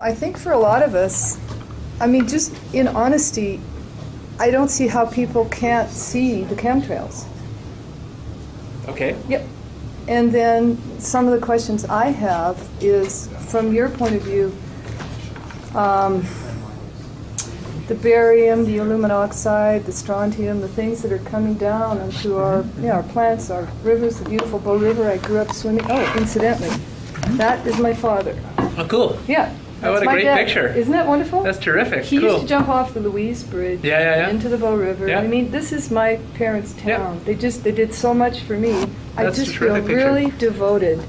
I think for a lot of us, I mean, just in honesty, I don't see how people can't see the chemtrails. Okay. Yep. And then some of the questions I have is, from your point of view, the barium, the aluminum oxide, the strontium, the things that are coming down into our, our plants, our rivers, the beautiful Bow River I grew up swimming. Oh, incidentally, that is my father. Oh, cool. Yeah. Oh, what a great picture. Isn't that wonderful? That's terrific. He cool. used to jump off the Louise Bridge into the Bow River. Yeah. I mean, this is my parents' town. They did so much for me. I That's just a feel terrific picture. really devoted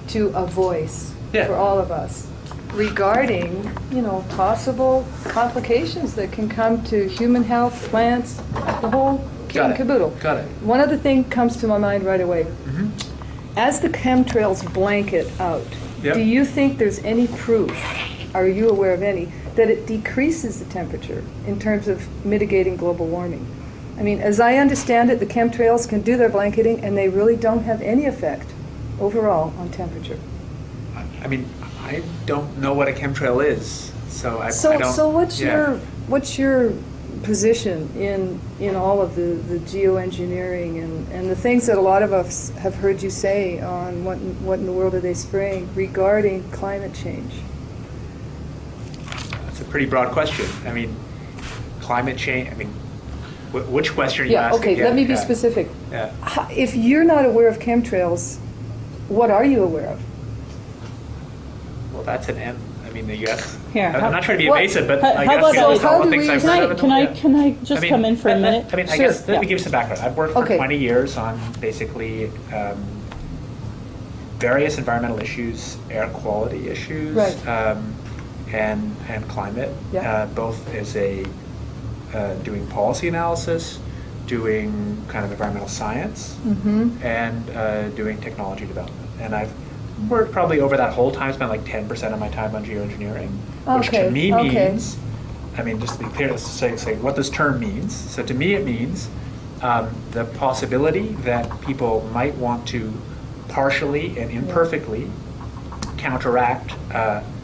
to a voice for all of us regarding, possible complications that can come to human health, plants, the whole kit and caboodle. Got it. One other thing comes to my mind right away. As the chemtrails blanket out, do you think there's any proof, are you aware of any, that it decreases the temperature in terms of mitigating global warming? I mean, as I understand it, the chemtrails can do their blanketing and they really don't have any effect overall on temperature. I mean, I don't know what a chemtrail is, so I don't. So what's your position in all of the geoengineering and the things that a lot of us have heard you say on what in the world are they spraying regarding climate change? That's a pretty broad question. I mean, climate change. I mean, which question are you asking? Okay, let me be specific. Yeah. If you're not aware of chemtrails, what are you aware of? Well, that's an M. I mean, yes. Here, I'm not trying to be evasive, but how I guess about all how the do things we- I've heard of it. Can I just come in for a minute? I mean, I Sure. guess let me give you some background. I've worked for Okay. 20 years on basically various environmental issues, air quality issues, Right. and climate, Yeah. both as a doing policy analysis, doing kind of environmental science, and doing technology development. And I've worked probably over that whole time, spent like 10% of my time on geoengineering, which to me means, I mean, just to be clear, let's say what this term means. So to me it means the possibility that people might want to partially and imperfectly counteract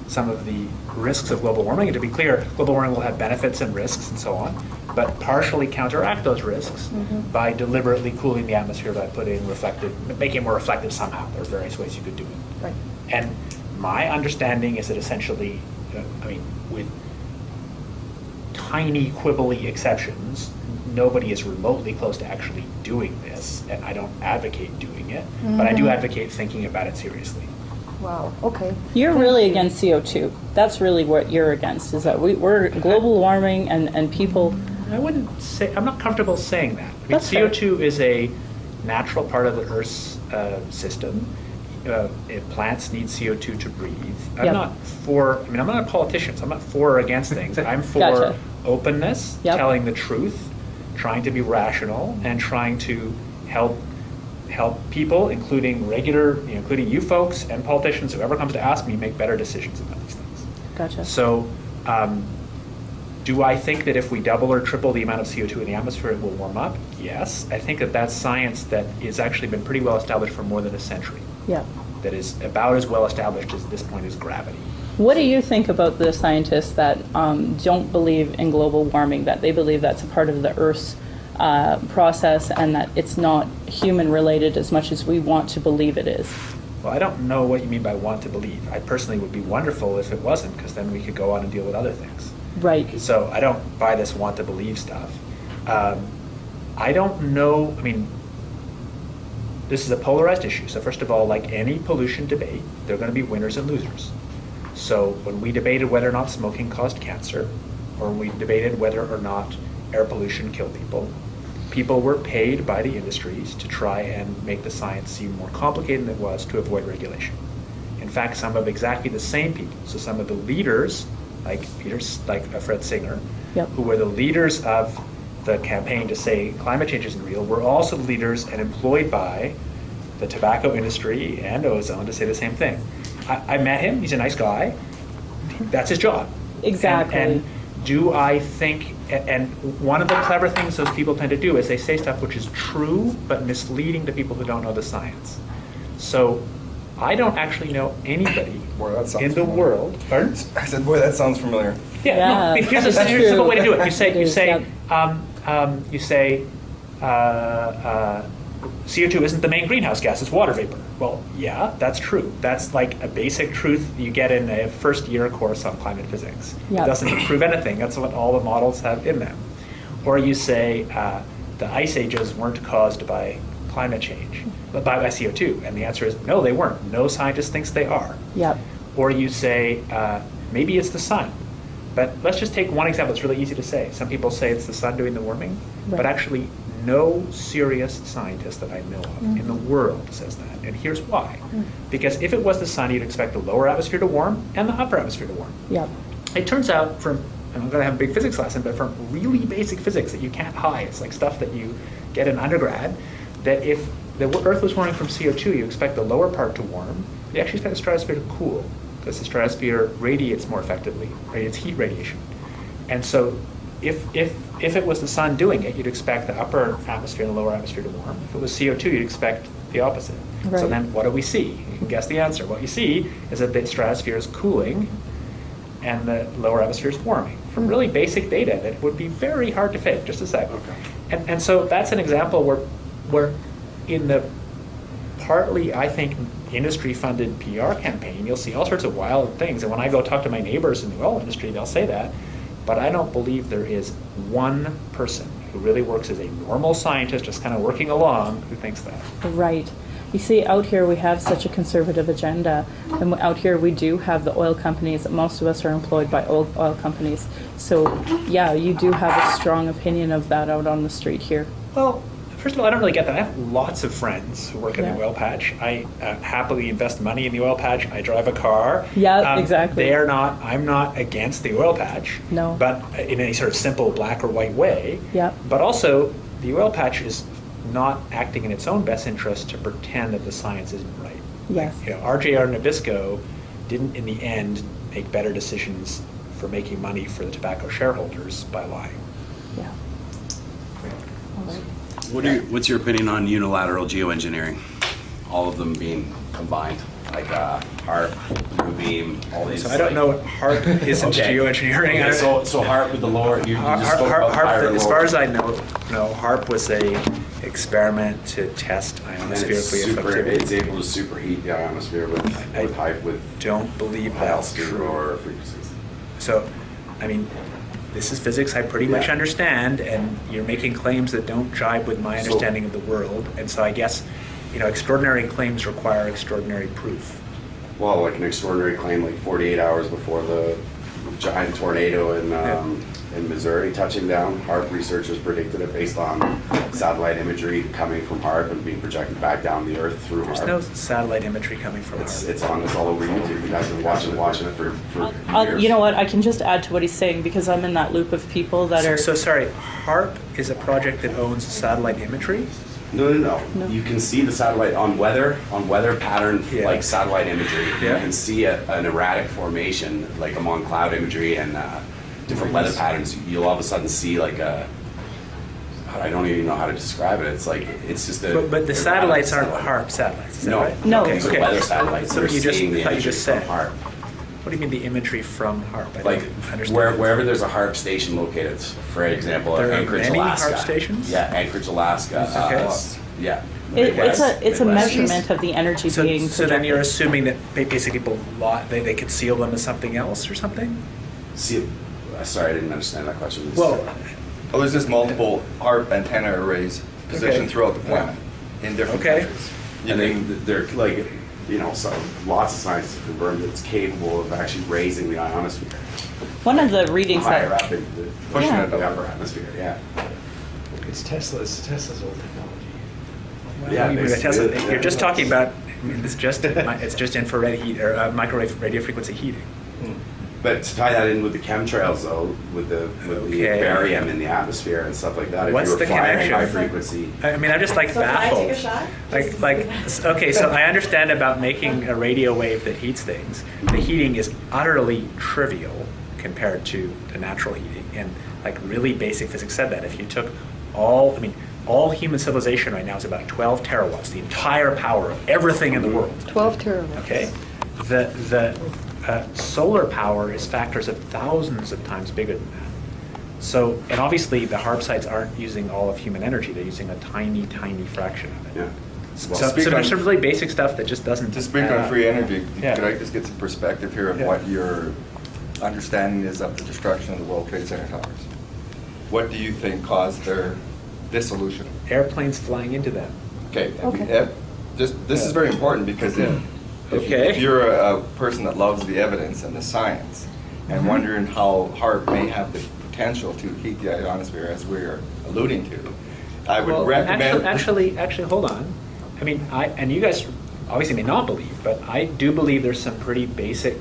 some of the risks of global warming. And to be clear, global warming will have benefits and risks and so on, but partially counteract those risks by deliberately cooling the atmosphere by putting making it more reflective somehow. There are various ways you could do it. Right. And my understanding is that essentially, I mean, with tiny quibbly exceptions, nobody is remotely close to actually doing this, and I don't advocate doing it, but I do advocate thinking about it seriously. Wow, okay. You're really against CO2. That's really what you're against, is that we're global warming and people... I wouldn't say, I'm not comfortable saying that. I mean, That's fair. CO2 is a natural part of the Earth's system. Plants need CO2 to breathe. I'm not a politician, so I'm not for or against things. I'm for Gotcha. openness, telling the truth, trying to be rational, and trying to help people, including including you folks and politicians, whoever comes to ask me, make better decisions about these things. Gotcha. So, do I think that if we double or triple the amount of CO2 in the atmosphere, it will warm up? Yes. I think that that's science that has actually been pretty well established for more than a century. Yeah. That is about as well established at this point as gravity. What do you think about the scientists that don't believe in global warming, that they believe that's a part of the Earth's process and that it's not human related as much as we want to believe it is? Well, I don't know what you mean by want to believe. I personally would be wonderful if it wasn't, because then we could go on and deal with other things. Right. So I don't buy this want to believe stuff. I don't know, I mean, this is a polarized issue. So first of all, like any pollution debate, there are going to be winners and losers. So when we debated whether or not smoking caused cancer, or when we debated whether or not air pollution killed people, people were paid by the industries to try and make the science seem more complicated than it was to avoid regulation. In fact, some of exactly the same people, so some of the leaders, like Fred Singer, who were the leaders of the campaign to say climate change isn't real, were also leaders and employed by the tobacco industry and ozone to say the same thing. I met him, he's a nice guy, that's his job. Exactly. And do I think, and one of the clever things those people tend to do is they say stuff which is true but misleading to people who don't know the science. So I don't actually know anybody Boy, that sounds in the familiar. world. Pardon? I said, boy, that sounds familiar. Yeah. No, I mean, here's a that's simple true. way to do it. You say It is, CO2 isn't the main greenhouse gas; it's water vapor. Well, yeah, that's true. That's like a basic truth you get in a first-year course on climate physics. Yep. It doesn't prove anything. That's what all the models have in them. Or you say the ice ages weren't caused by climate change, but by CO2, and the answer is no, they weren't. No scientist thinks they are. Yep. Or you say maybe it's the sun. But let's just take one example. It's really easy to say. Some people say it's the sun doing the warming, but Right. actually no serious scientist that I know of in the world says that. And here's why. Because if it was the sun, you'd expect the lower atmosphere to warm and the upper atmosphere to warm. Yep. It turns out from, and I'm going to have a big physics lesson, but from really basic physics that you can't hide, it's like stuff that you get in undergrad, that if the Earth was warming from CO2, you expect the lower part to warm. You actually expect the stratosphere to cool, because the stratosphere radiates more effectively, radiates heat radiation. And so if it was the sun doing it, you'd expect the upper atmosphere and the lower atmosphere to warm. If it was CO2, you'd expect the opposite. So Right. then what do we see? You can guess the answer. What you see is that the stratosphere is cooling and the lower atmosphere is warming. From really basic data that would be very hard to fake. Just a sec. And so that's an example where in the partly, I think, industry-funded PR campaign, you'll see all sorts of wild things. And when I go talk to my neighbors in the oil industry, they'll say that. But I don't believe there is one person who really works as a normal scientist, just kind of working along, who thinks that. Right. You see, out here we have such a conservative agenda, and out here we do have the oil companies. Most of us are employed by oil companies. So, yeah, you do have a strong opinion of that out on the street here. Well, first of all, I don't really get that. I have lots of friends who work in Yeah. the oil patch. I happily invest money in the oil patch. I drive a car. Yeah, exactly. I'm not against the oil patch. No. But in any sort of simple black or white way. Yeah. But also, the oil patch is not acting in its own best interest to pretend that the science isn't right. Yes. You know, RJR Nabisco didn't, in the end, make better decisions for making money for the tobacco shareholders by lying. Yeah. All right. What's your opinion on unilateral geoengineering? All of them being combined, like HARP, Blue Beam, all these. So I don't know what HARP is in Okay. geoengineering. Okay, so HARP with the lower. You just spoke about higher and As lower. far as I know, HARP was a experiment to test And it's ionosphere it's effectivity. able to superheat the ionosphere with Don't believe high that's altitude true. or frequencies. So, I mean, this is physics I pretty much Yeah. understand, and you're making claims that don't jibe with my So- understanding of the world. And so I guess, extraordinary claims require extraordinary proof. Well, like an extraordinary claim, like 48 hours before the giant tornado in Missouri touching down, HARP researchers predicted it based on satellite imagery coming from HARP and being projected back down the Earth through There's HARP. no satellite imagery coming from It's HARP. it's all over YouTube. You guys have been watching it for years. You know what? I can just add to what he's saying because I'm in that loop of people that are. So sorry, HARP is a project that owns satellite imagery? No. No. You can see the satellite on weather pattern, Yeah. like satellite imagery. Yeah. You can see an erratic formation, like among cloud imagery and different weather patterns. You'll all of a sudden see like I don't even know how to describe it. It's just a. But the erratic satellites aren't satellite. HARP satellites, is that No. right? No. Okay, These are okay. weather satellites. So They're you just, seeing the I thought you imagery just from said. HARP. What do you mean the imagery from HARP? I Like don't understand. wherever there's a HARP station located, for example, There are Anchorage, many Alaska. HARP stations? Yeah, Anchorage, Alaska. Okay. Yeah. It's a Midwest. measurement of the energy being So then you're projected. assuming that basically they could seal them as something else or something? See, sorry, I didn't understand that question. Well, Oh, there's just multiple HARP antenna arrays positioned Okay. throughout the planet in different Okay. countries. and they're like, so lots of scientists have confirmed that it's capable of actually raising the ionosphere One of the readings higher that. up in Pushing Yeah. it the up. upper atmosphere. Yeah. It's Tesla's old technology. Yeah, you basically, Tesla, yeah. you're just talking about, it's just infrared heat or microwave radio frequency heating. But to tie that in with the chemtrails, though, with the Okay. barium in the atmosphere and stuff like that, What's if the you were flying connection? high frequency, I mean, I'm just like So can I baffled. take a shot? Okay, so I understand about making a radio wave that heats things. The heating is utterly trivial compared to the natural heating. And like really basic physics said that if you took all human civilization right now is about 12 terawatts, the entire power of everything in the world. 12 terawatts. Okay, the solar power is factors of thousands of times bigger than that. So, and obviously the HARP sites aren't using all of human energy; they're using a tiny, tiny fraction of it. Yeah. So there's some really basic stuff that just doesn't. To speak on free energy, Yeah. could I just get some perspective here of Yeah. what your understanding is of the destruction of the World Trade Center towers? What do you think caused their dissolution? Airplanes flying into them. Okay. Okay. This is very important because if you're a person that loves the evidence and the science and wondering how HARP may have the potential to heat the ionosphere as we're alluding to, I would recommend... Actually, hold on. I mean, and you guys obviously may not believe, but I do believe there's some pretty basic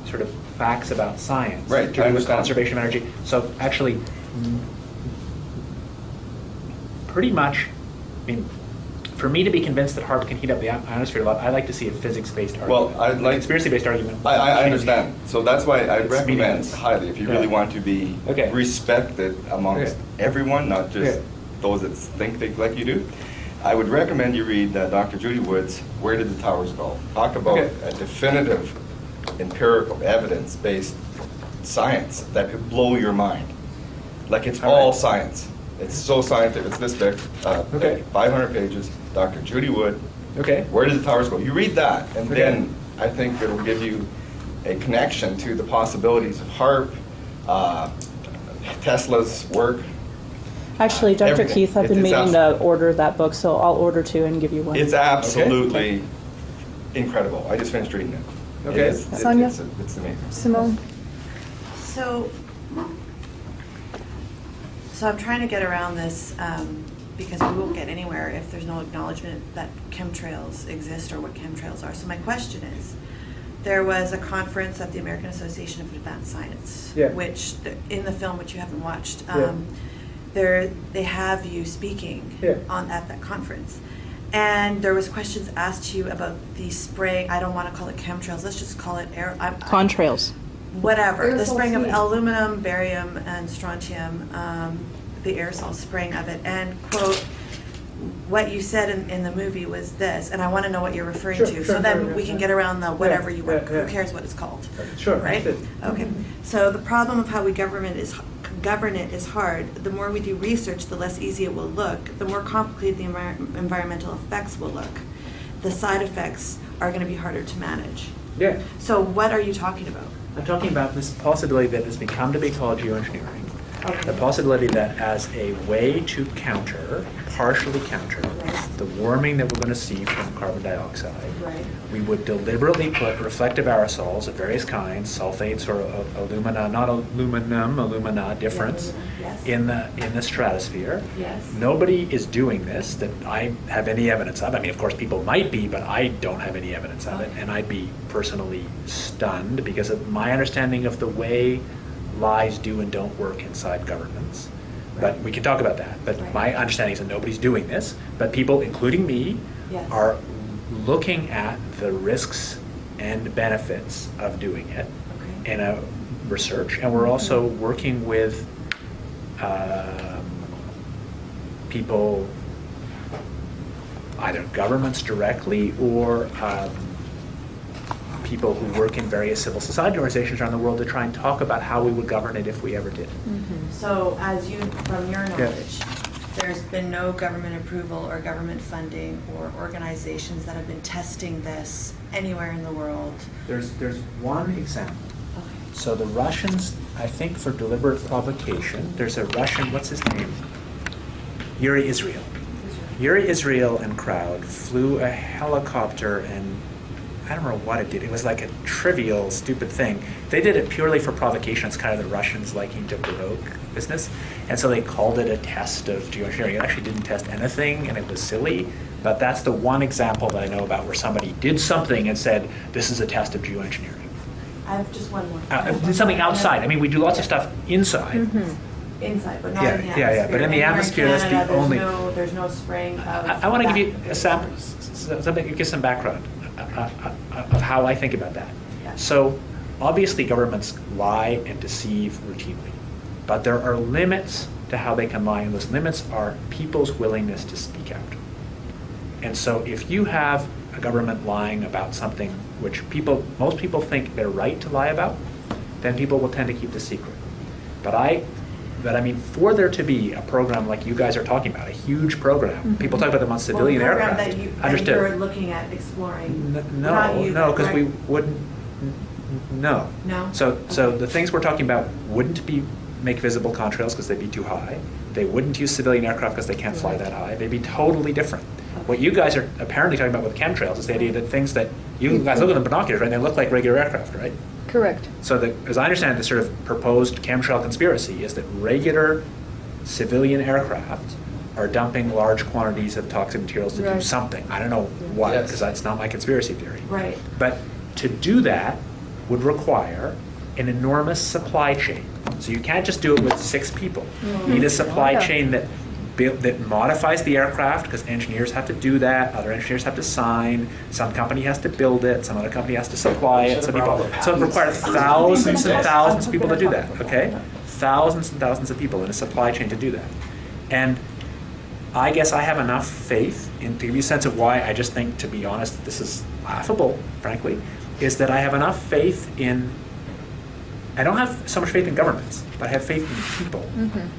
sort of facts about science. Right, to do I with understand. conservation of energy. So actually, pretty much, I mean, for me to be convinced that HARP can heat up the ionosphere a lot, I like to see a physics-based argument. Well, I'd like... Conspiracy-based argument. I understand. So that's why I It's recommend meaningless. highly, if you Yeah. really want to be Okay. respected amongst everyone, not just Yeah. those that think like you do, I would recommend you read Dr. Judy Wood's Where Did the Towers Go? Talk about Okay. a definitive, empirical, evidence-based science that could blow your mind. Like it's All all right. science. It's so scientific. It's this big, Okay. 500 pages. Dr. Judy Wood, Okay. Where Did the Towers Go? You read that, and Okay. then I think it'll give you a connection to the possibilities of HARP, Tesla's work. Actually, Dr. Everything. Keith, I've been It's meaning to order that book, so I'll order two and give you one. It's absolutely incredible. I just finished reading it. Okay. It is- Sonia? It's amazing. Simone? So I'm trying to get around this because we won't get anywhere if there's no acknowledgement that chemtrails exist or what chemtrails are. So my question is, there was a conference at the American Association of Advanced Science, Yeah. which in the film, which you haven't watched, Yeah. they have you speaking Yeah. at that conference. And there was questions asked to you about the spraying, I don't want to call it chemtrails, let's just call it Contrails. whatever, the Aerosol spraying of steam. aluminum, barium, and strontium, the aerosol spraying of it, and quote, what you said in the movie was this, and I want to know what you're referring Sure, to, sure, so then sure, we yeah. can get around the whatever you want, yeah. who cares what it's called? Sure. Right? understood. Okay, so the problem of how we govern it is hard. The more we do research, the less easy it will look, the more complicated the environmental effects will look. The side effects are going to be harder to manage. Yeah. So what are you talking about? I'm talking about this possibility that has become to be called geoengineering. The possibility that as a way to partially counter, the warming that we're going to see from carbon dioxide, Right. we would deliberately put reflective aerosols of various kinds, sulfates or alumina, not aluminum, alumina, difference, Yes. in the stratosphere. Yes. Nobody is doing this that I have any evidence of. I mean, of course, people might be, but I don't have any evidence of it, and I'd be personally stunned because of my understanding of the way lies do and don't work inside governments. But we can talk about that. But Right. my understanding is that nobody's doing this, but people, including me, Yes. are looking at the risks and benefits of doing it Okay. in a research, and we're also working with people, either governments directly or people who work in various civil society organizations around the world to try and talk about how we would govern it if we ever did. So from your knowledge, there's been no government approval or government funding or organizations that have been testing this anywhere in the world? There's one example. So the Russians, I think for deliberate provocation, there's a Russian, what's his name? Yuri Israel. Yuri Israel and crowd flew a helicopter, and I don't know what it did. It was like a trivial, stupid thing. They did it purely for provocation. It's kind of the Russians liking to provoke business. And so they called it a test of geoengineering. It actually didn't test anything, and it was silly. But that's the one example that I know about where somebody did something and said, this is a test of geoengineering. I have just one more. Did something outside. I mean, we do lots of stuff inside. Inside, but not Yeah, in the yeah, atmosphere. yeah, but in the Anywhere atmosphere, that's the Canada, only- There's no spraying of... I want to that. give you a sample, something, give some background of how I think about that. Yeah. So, obviously governments lie and deceive routinely, but there are limits to how they can lie, and those limits are people's willingness to speak out. And so if you have a government lying about something which most people think they're right to lie about, then people will tend to keep the secret. But I mean, for there to be a program like you guys are talking about, a huge program, people talk about them on civilian aircraft. That Understood. you're looking at exploring. No, because we wouldn't. No. No? So the things we're talking about wouldn't make visible contrails because they'd be too high. They wouldn't use civilian aircraft because they can't fly that high. They'd be totally different. What you guys are apparently talking about with chemtrails is the idea that things that you guys look at them binoculars, right? And they look like regular aircraft, right? Correct. So as I understand it, the sort of proposed chemtrail conspiracy is that regular civilian aircraft are dumping large quantities of toxic materials to do something. I don't know what, because that's not my conspiracy theory. Right. But to do that would require an enormous supply chain. So you can't just do it with 6 people. You need a supply chain that modifies the aircraft, because engineers have to do that, other engineers have to sign, some company has to build it, some other company has to supply it, so it requires thousands and thousands of people to do that, okay? Thousands and thousands of people in a supply chain to do that. And I guess I have enough faith, to give you a sense of why I just think, to be honest, this is laughable, frankly, is that I have enough faith in, I don't have so much faith in governments, but I have faith in people.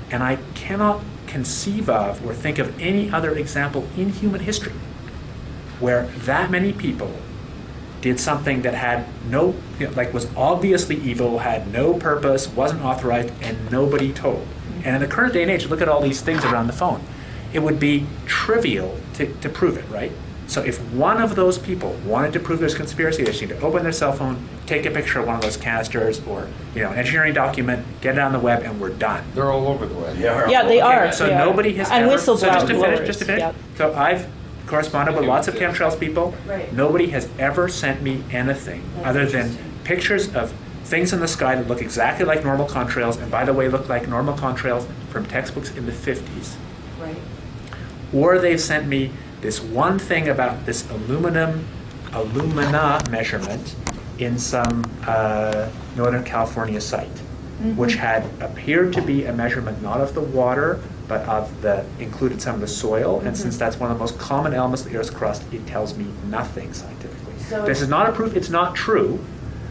And I cannot conceive of or think of any other example in human history where that many people did something that had no, was obviously evil, had no purpose, wasn't authorized, and nobody told. And in the current day and age, look at all these things around the phone. It would be trivial to prove it, right? So if one of those people wanted to prove there's conspiracy, they just need to open their cell phone, take a picture of one of those canisters or an engineering document, get it on the web, and we're done. They're all over the web. Yeah, they are. So they nobody are. has and ever. So just to whistleblowers. finish. Yep. So I've corresponded with lots of chemtrails people. Right. Nobody has ever sent me anything other than pictures of things in the sky that look exactly like normal contrails, and by the way, look like normal contrails from textbooks in the 50s. Right. Or they've sent me this one thing about this alumina measurement in some Northern California site, which had appeared to be a measurement not of the water, but included some of the soil. And since that's one of the most common elements of the Earth's crust, it tells me nothing scientifically. So this is not a proof, it's not true.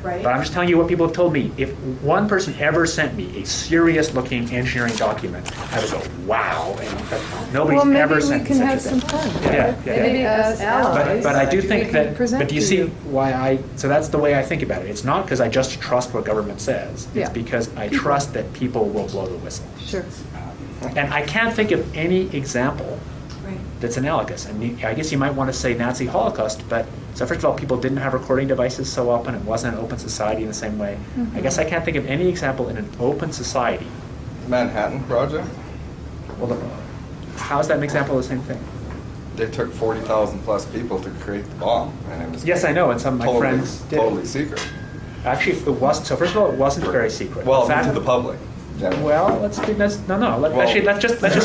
Right. But I'm just telling you what people have told me. If one person ever sent me a serious-looking engineering document, I would go, wow. And nobody's ever sent me such a thing. Well, maybe we can have some fun. Yeah. Maybe as allies. But I do think we that. can present But do you to see why so that's the way I think about it. It's not because I just trust what government says. It's Yeah. because I trust that people will blow the whistle. Sure. And I can't think of any example that's analogous. I mean, I guess you might want to say Nazi Holocaust, but so first of all, people didn't have recording devices so often. It wasn't an open society in the same way. I guess I can't think of any example in an open society. Manhattan Project? Well, how is that an example of the same thing? They took 40,000 plus people to create the bomb, and it was Yes, I know, and some of my friends did. Totally secret. Actually, it wasn't. So first of all, it wasn't very secret. Well, In fact, to the public. generally. Well, let's just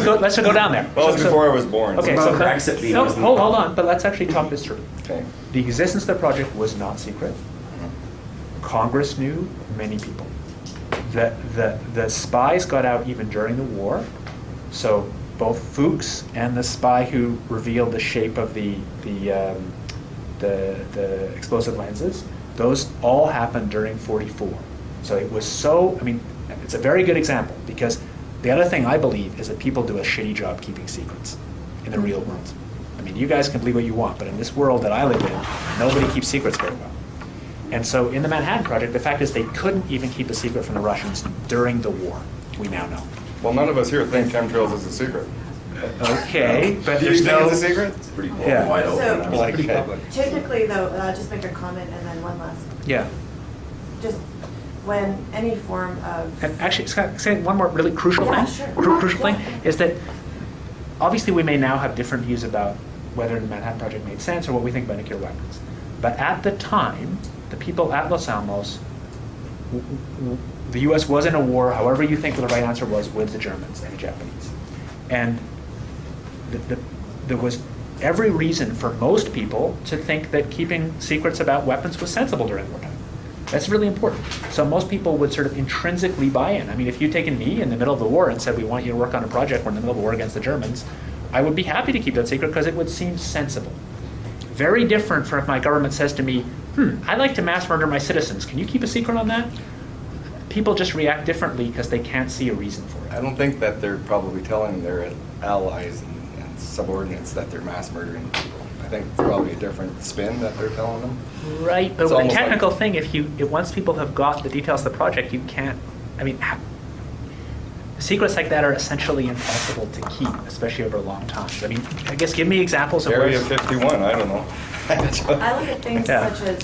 go down there. Well, it was before I was born. Okay, What so about Brexit being wasn't hold involved? on, but let's actually talk this through. Okay. The existence of the project was not secret. Congress knew, many people. The spies got out even during the war. So both Fuchs and the spy who revealed the shape of the explosive lenses, those all happened during '44. So it was so, I mean, it's a very good example, because the other thing I believe is that people do a shitty job keeping secrets in the real world. I mean, you guys can believe what you want, but in this world that I live in, nobody keeps secrets very well. And so in the Manhattan Project, the fact is they couldn't even keep a secret from the Russians during the war, we now know. Well, none of us here think chemtrails is a secret. Okay, but Do you there's think no... it's a secret? It's pretty Yeah. wide So- open. Like, Pretty public. Technically, though, just make a comment and then one last. Yeah. Just when any form of. And actually, say one more really crucial Yeah, thing. sure. Crucial thing is that obviously we may now have different views about whether the Manhattan Project made sense or what we think about nuclear weapons. But at the time, the people at Los Alamos, the U.S. was in a war, however you think the right answer was, with the Germans and the Japanese. And there was every reason for most people to think that keeping secrets about weapons was sensible during wartime. That's really important. So most people would sort of intrinsically buy in. I mean, if you'd taken me in the middle of the war and said, we want you to work on a project, we're in the middle of a war against the Germans, I would be happy to keep that secret because it would seem sensible. Very different from if my government says to me, I'd like to mass murder my citizens. Can you keep a secret on that? People just react differently because they can't see a reason for it. I don't think that they're probably telling their allies and subordinates that they're mass murdering people. I think it's probably a different spin that they're telling them. Right, but It's with a almost technical like- thing, if once people have got the details of the project, you can't, I mean, secrets like that are essentially impossible to keep, especially over long times. I mean, I guess give me examples of Area where... 51, I don't know. I look at things Yeah. such as,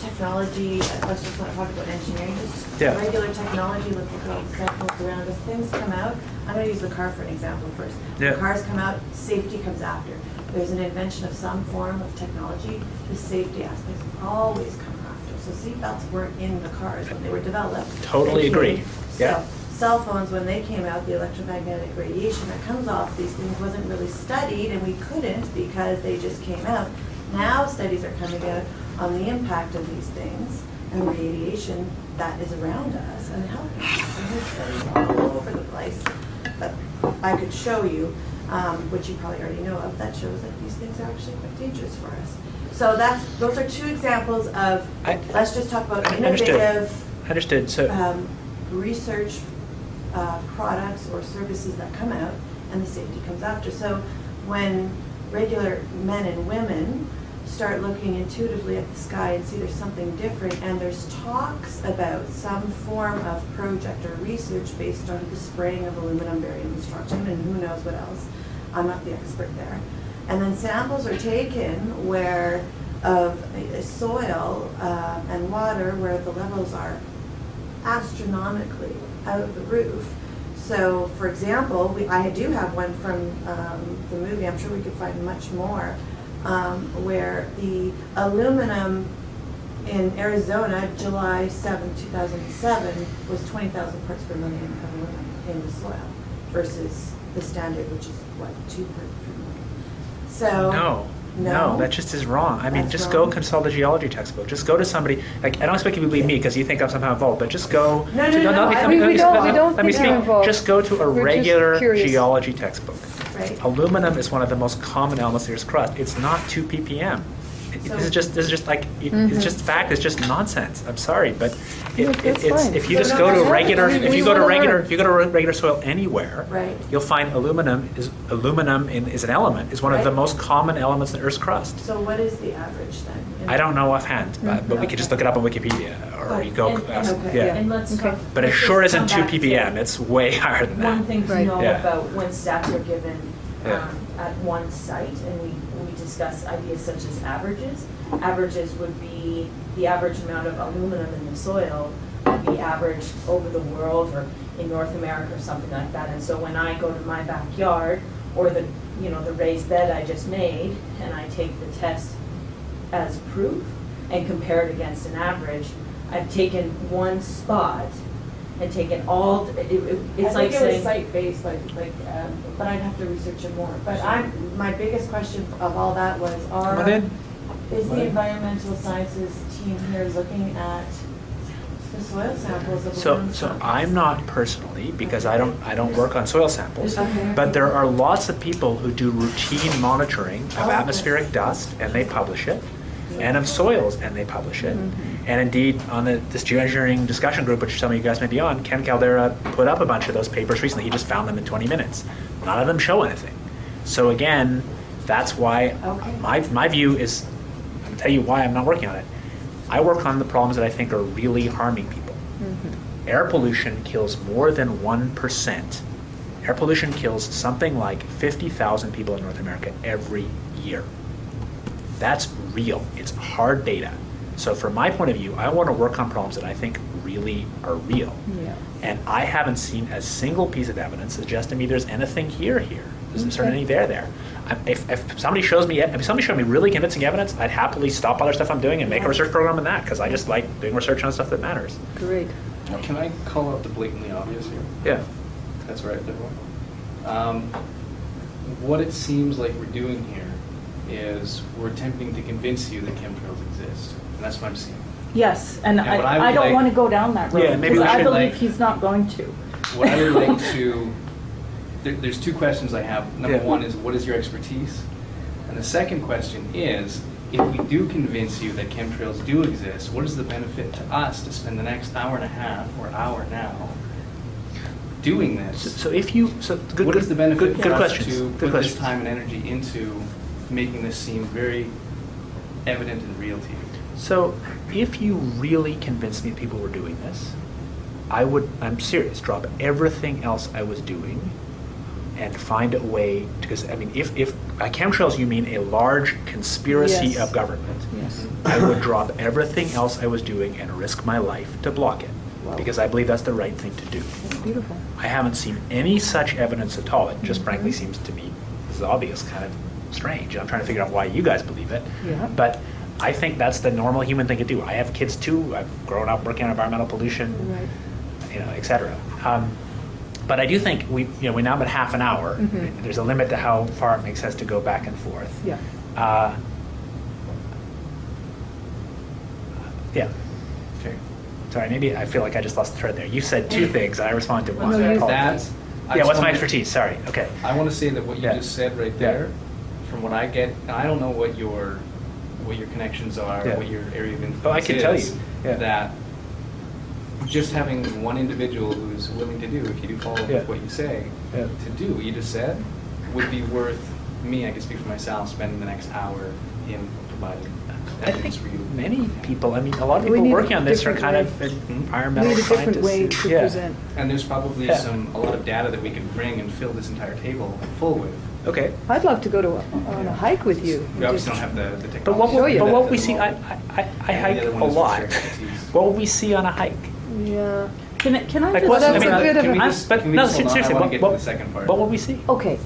technology, let's just not talk about engineering, just Yeah. regular technology, let's look at all the samples around us. Things come out, I'm gonna use the car for an example first. Yeah. The cars come out, safety comes after. There's an invention of some form of technology, the safety aspects always come after. So seatbelts weren't in the cars when they were developed. Totally They agree. came. Yeah. So, cell phones, when they came out, the electromagnetic radiation that comes off these things wasn't really studied, and we couldn't because they just came out. Now studies are coming out on the impact of these things and the radiation that is around us and helping us. And there's studies all over the place that I could show you, which you probably already know of, that shows that these things are actually quite dangerous for us. So those are two examples of, let's just talk about innovative Understood. So, research products or services that come out, and the safety comes after. So when regular men and women start looking intuitively at the sky and see there's something different, and there's talks about some form of project or research based on the spraying of aluminum barium destruction and who knows what else, I'm not the expert there, and then samples are taken where of soil and water where the levels are astronomically out of the roof. So, for example, I do have one from the movie, I'm sure we could find much more, where the aluminum in Arizona, July 7, 2007, was 20,000 parts per million of aluminum in the soil versus the standard, which is, what, 2 parts per million. So, No, that just is wrong. I mean, That's just wrong. go consult a geology textbook. Just go to somebody. Like, I don't expect you to believe me because you think I'm somehow involved, but just go. No, to, no, no, let I- me- we let me- don't- let me- we don't let me think you're speak. involved. Just go to a We're just regular curious. geology textbook. right. Aluminum is one of the most common elements of the Earth's crust. It's not 2 ppm. This is just like it's just fact. It's just nonsense. I'm sorry, but No, that's it's fine. if you No, just no, go that's to fine. regular I mean, if we you go to wanna regular learn. if you go to regular soil anywhere, Right. you'll find aluminum is an element. Is one of the Right. most common elements in the Earth's crust. So what is the average then? I don't know offhand, but we could just look it up on Wikipedia, or you go ask. Okay. Yeah. And let's Okay. talk. But it let's sure just isn't come 2 back to ppm. It's way higher than One that. thing to Right. know Yeah. about when stats are given Yeah. at one site, and we discuss ideas such as averages. Averages would be the average amount of aluminum in the soil would be averaged over the world or in North America or something like that. And so when I go to my backyard or the raised bed I just made, and I take the test as proof and compare it against an average, I've taken one spot and taken all, it's like saying. site-based, but I'd have to research it more. But my biggest question of all that was, Come on in. is the environmental sciences team here looking at the soil samples of So aluminum? I'm not personally, because I don't work on soil samples, Okay. but there are lots of people who do routine monitoring of Oh, atmospheric dust, and they publish it, and of soils, and they publish it. And indeed, on this geoengineering discussion group, which some of you guys may be on, Ken Caldera put up a bunch of those papers recently. He just found them in 20 minutes. None of them show anything. So again, that's why Okay. my view is, I'll tell you why I'm not working on it. I work on the problems that I think are really harming people. Air pollution kills more than 1%. Air pollution kills something like 50,000 people in North America every year. That's real. It's hard data. So from my point of view, I want to work on problems that I think really are real. Yeah. And I haven't seen a single piece of evidence suggesting to me there's anything here. There's certainly any there. If somebody showed me really convincing evidence, I'd happily stop other stuff I'm doing and make a research program in that, because I just like doing research on stuff that matters. Great. Can I call out the blatantly obvious here? Yeah. That's right, everyone. What it seems like we're doing here is we're attempting to convince you that chemtrails exist. And that's what I'm seeing. Yes, and Yeah, what I I would don't like- want to go down that road. Yeah, maybe because we I should, believe like- he's not going to. What I would like to, there's two questions I have. Number Yeah. one is, what is your expertise? And the second question is, if we do convince you that chemtrails do exist, what is the benefit to us to spend the next hour and a half or hour now doing this? So if you, so good, What is the benefit good for us questions. to Good put questions. this time and energy into making this seem very evident and real to you? So if you really convinced me that people were doing this, I'm serious, drop everything else I was doing and find a way, because I mean, if by chemtrails you mean a large conspiracy Yes. of government, Yes. I would drop everything else I was doing and risk my life to block it, Wow. because I believe that's the right thing to do. That's beautiful. I haven't seen any such evidence at all. It just frankly seems to me, this is obvious, kind of strange. I'm trying to figure out why you guys believe it. Yeah. But I think that's the normal human thing to do. I have kids too. I've grown up working on environmental pollution, Right. et cetera. But I do think we now been half an hour. Mhm. There's a limit to how far it makes sense to go back and forth. Yeah. Yeah. Okay. Sorry, maybe I feel like I just lost the thread there. You said two things, and I responded to one. No, I you- apologize. I Yeah, just what's my wanna- expertise? Sorry. Okay. I want to say that what you Yeah. just said right Yeah. there, from what I get, and I don't know what your connections are, Yeah. what your area of influence Oh, I can tell is, you. Yeah. that just having one individual who's willing to do, if you do follow Yeah. what you say, Yeah. to do what you just said, would be worth me, I can speak for myself, spending the next hour in providing I think evidence for you. many people, I mean, a lot of We people need working a on this are different kind way. of We environmental need a scientists. different way to Yeah. present. And there's probably Yeah. a lot of data that we could bring and fill this entire table full with. Okay. I'd love to go on a hike with you. We obviously don't have the technology. But what, Show you. but what at we the see, moment. I And hike the other a one is lot. what's your expertise? What would we see on a hike? Yeah. Can I Like just... what's, that's I mean, a bit of Can we a- just- but can we no, just hold on? seriously, I want what, to get what, to the second part. what would we see? Okay.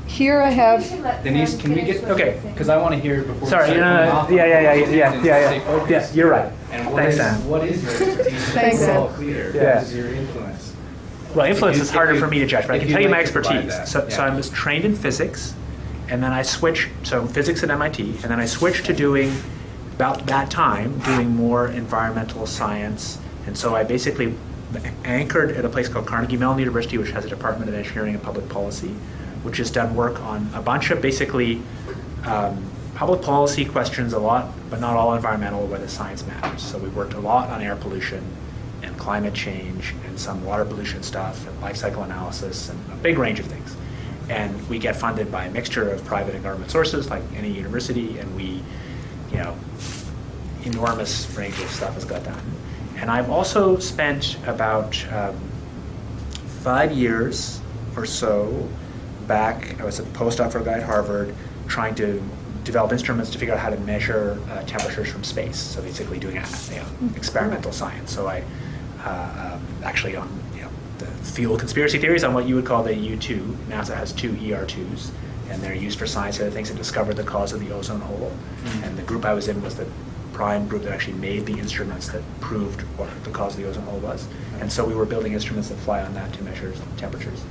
Here I have, Denise, can we get, Okay. because I want to hear before. Sorry, we start no, going no, off yeah, on yeah, these yeah, things, yeah, stay yeah. focused. Yeah, you're right. And Thanks, Sam. what is your expertise? Thanks, It's all Sam. clear. Yeah. What is your influence? Well, influence If you- is harder if you- for me to judge, but I if can you'd tell you my like to provide expertise. that, So yeah. I was trained in physics, and then I switched, so physics at MIT, and then I switched to doing, about that time, doing more environmental science. And so I basically anchored at a place called Carnegie Mellon University, which has a Department of Engineering and Public Policy, which has done work on a bunch of basically public policy questions, a lot, but not all environmental, where the science matters. So we worked a lot on air pollution and climate change and some water pollution stuff and life cycle analysis and a big range of things. And we get funded by a mixture of private and government sources, like any university, and we, enormous range of stuff has got done. And I've also spent about 5 years or so back, I was a postdoc for a guy at Harvard, trying to develop instruments to figure out how to measure temperatures from space. So basically doing experimental science. So I actually on the fuel conspiracy theories on what you would call the U2. NASA has 2 ER2s, and they're used for science and other things, and discovered the cause of the ozone hole. And the group I was in was the prime group that actually made the instruments that proved what the cause of the ozone hole was. And so we were building instruments that fly on that to measure temperatures.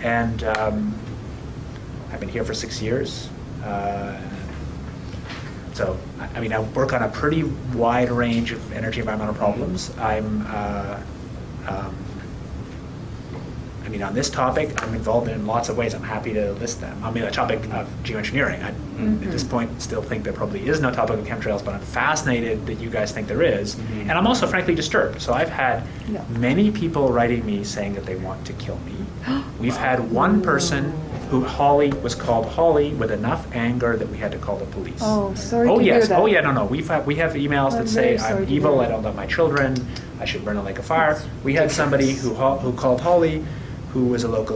And I've been here for 6 years. So, I mean, I work on a pretty wide range of energy environmental problems. I mean, on this topic, I'm involved in lots of ways. I'm happy to list them. I mean, the topic of geoengineering. At this point, still think there probably is no topic of chemtrails, but I'm fascinated that you guys think there is. And I'm also frankly disturbed. So I've had many people writing me saying that they want to kill me. We've had one person who Hollie was called Hollie with enough anger that we had to call the police. oh, sorry Oh to yes. hear that. Oh yeah. No. We have emails I'm that say very sorry I'm to evil. hear I that. don't love my children. I should burn a lake of fire. We had somebody who called Hollie, who was worked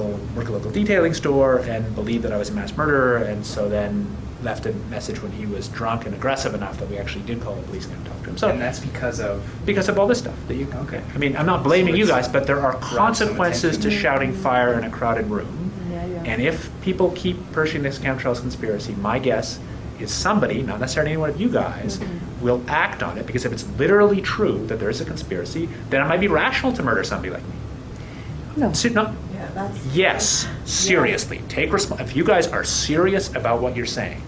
a local detailing store and believed that I was a mass murderer, and so then left a message when he was drunk and aggressive enough that we actually did call the police and talk to him. So And that's because of all this stuff that you. Okay. I mean, I'm not blaming So you it's guys, but there are some consequences to attention. shouting fire in a crowded room. Yeah, yeah. And if people keep pushing this chemtrails conspiracy, my guess is somebody, not necessarily any one of you guys, will act on it, because if it's literally true that there is a conspiracy, then it might be rational to murder somebody like me. No. No. Yeah, that's. Yes, seriously, take if you guys are serious about what you're saying.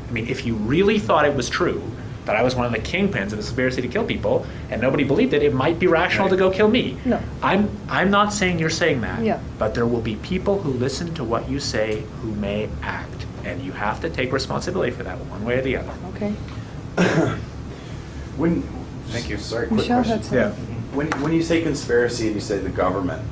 I mean, if you really thought it was true, that I was one of the kingpins of a conspiracy to kill people, and nobody believed it, it might be rational to go kill me. No. I'm not saying you're saying that, Yeah. but there will be people who listen to what you say who may act, and you have to take responsibility for that one way or the other. Okay. Thank you. Sorry, quick Michelle question. had something. Yeah. When you say conspiracy and you say the government,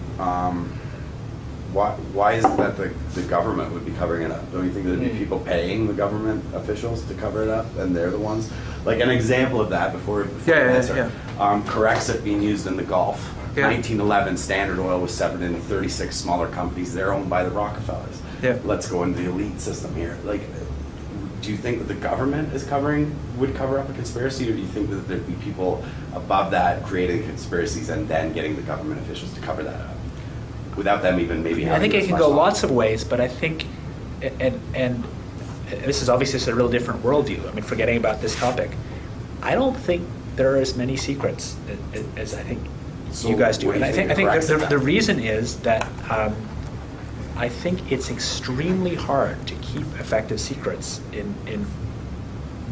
why is it that the government would be covering it up? Don't you think there'd be people paying the government officials to cover it up, and they're the ones? Like an example of that before you answer. Corexit being used in the Gulf. Yeah. 1911, Standard Oil was severed into 36 smaller companies. They're owned by the Rockefellers. Yeah. Let's go into the elite system here. Like, do you think that the government would cover up a conspiracy, or do you think that there'd be people above that creating conspiracies and then getting the government officials to cover that up, without them even maybe having? I think it as can much go knowledge? lots of ways, but I think, and this is obviously just a real different worldview. I mean, forgetting about this topic, I don't think there are as many secrets as I think So you guys do. what do And you I think think corrects that? the reason is that I think it's extremely hard to keep effective secrets in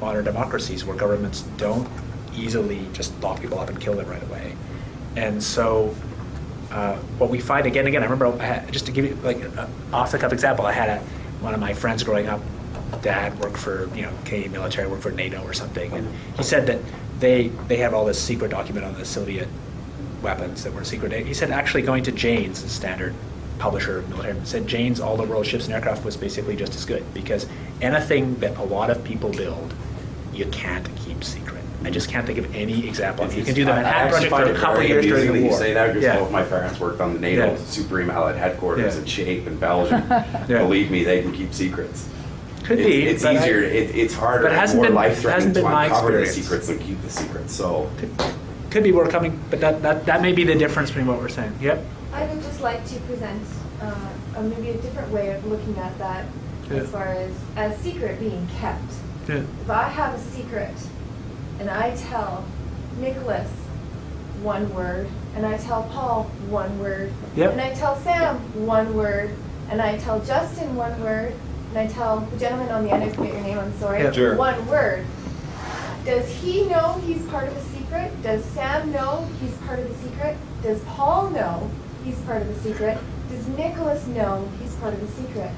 modern democracies where governments don't easily just lock people up and kill them right away. And so what we find again and again, I remember, just to give you like an off-the-cuff example, I had one of my friends growing up, dad worked for, Canadian military, worked for NATO or something, and he said that they have all this secret document on the Soviet weapons that were secret. He said actually going to Jane's, the standard publisher of military, said Jane's all the world's ships and aircraft was basically just as good, because anything that a lot of people build, you can't keep secret. I just can't think of any example. You can do the Manhattan Project for a couple of years during the war. You say that because Yeah. both my parents worked on the NATO Yeah. Supreme Allied headquarters Yeah. in Shape in Belgium. Yeah. Believe me, they can keep secrets. Could be. It's but easier. It's harder, but it and hasn't more been- life-threatening hasn't to been my uncover the experience. secrets than keep the secrets. So Could be we're coming, but that may be the difference between what we're saying. Yep. I would just like to present maybe a different way of looking at that Yeah. as far as a secret being kept. Yeah. If I have a secret and I tell Nicholas one word, and I tell Paul one word, Yep. and I tell Sam one word, and I tell Justin one word, and I tell the gentleman on the end, I forget your name, I'm sorry, Yeah. Sure. one word. Does he know he's part of the secret? Does Sam know he's part of the secret? Does Paul know he's part of the secret? Does Nicholas know he's part of the secret?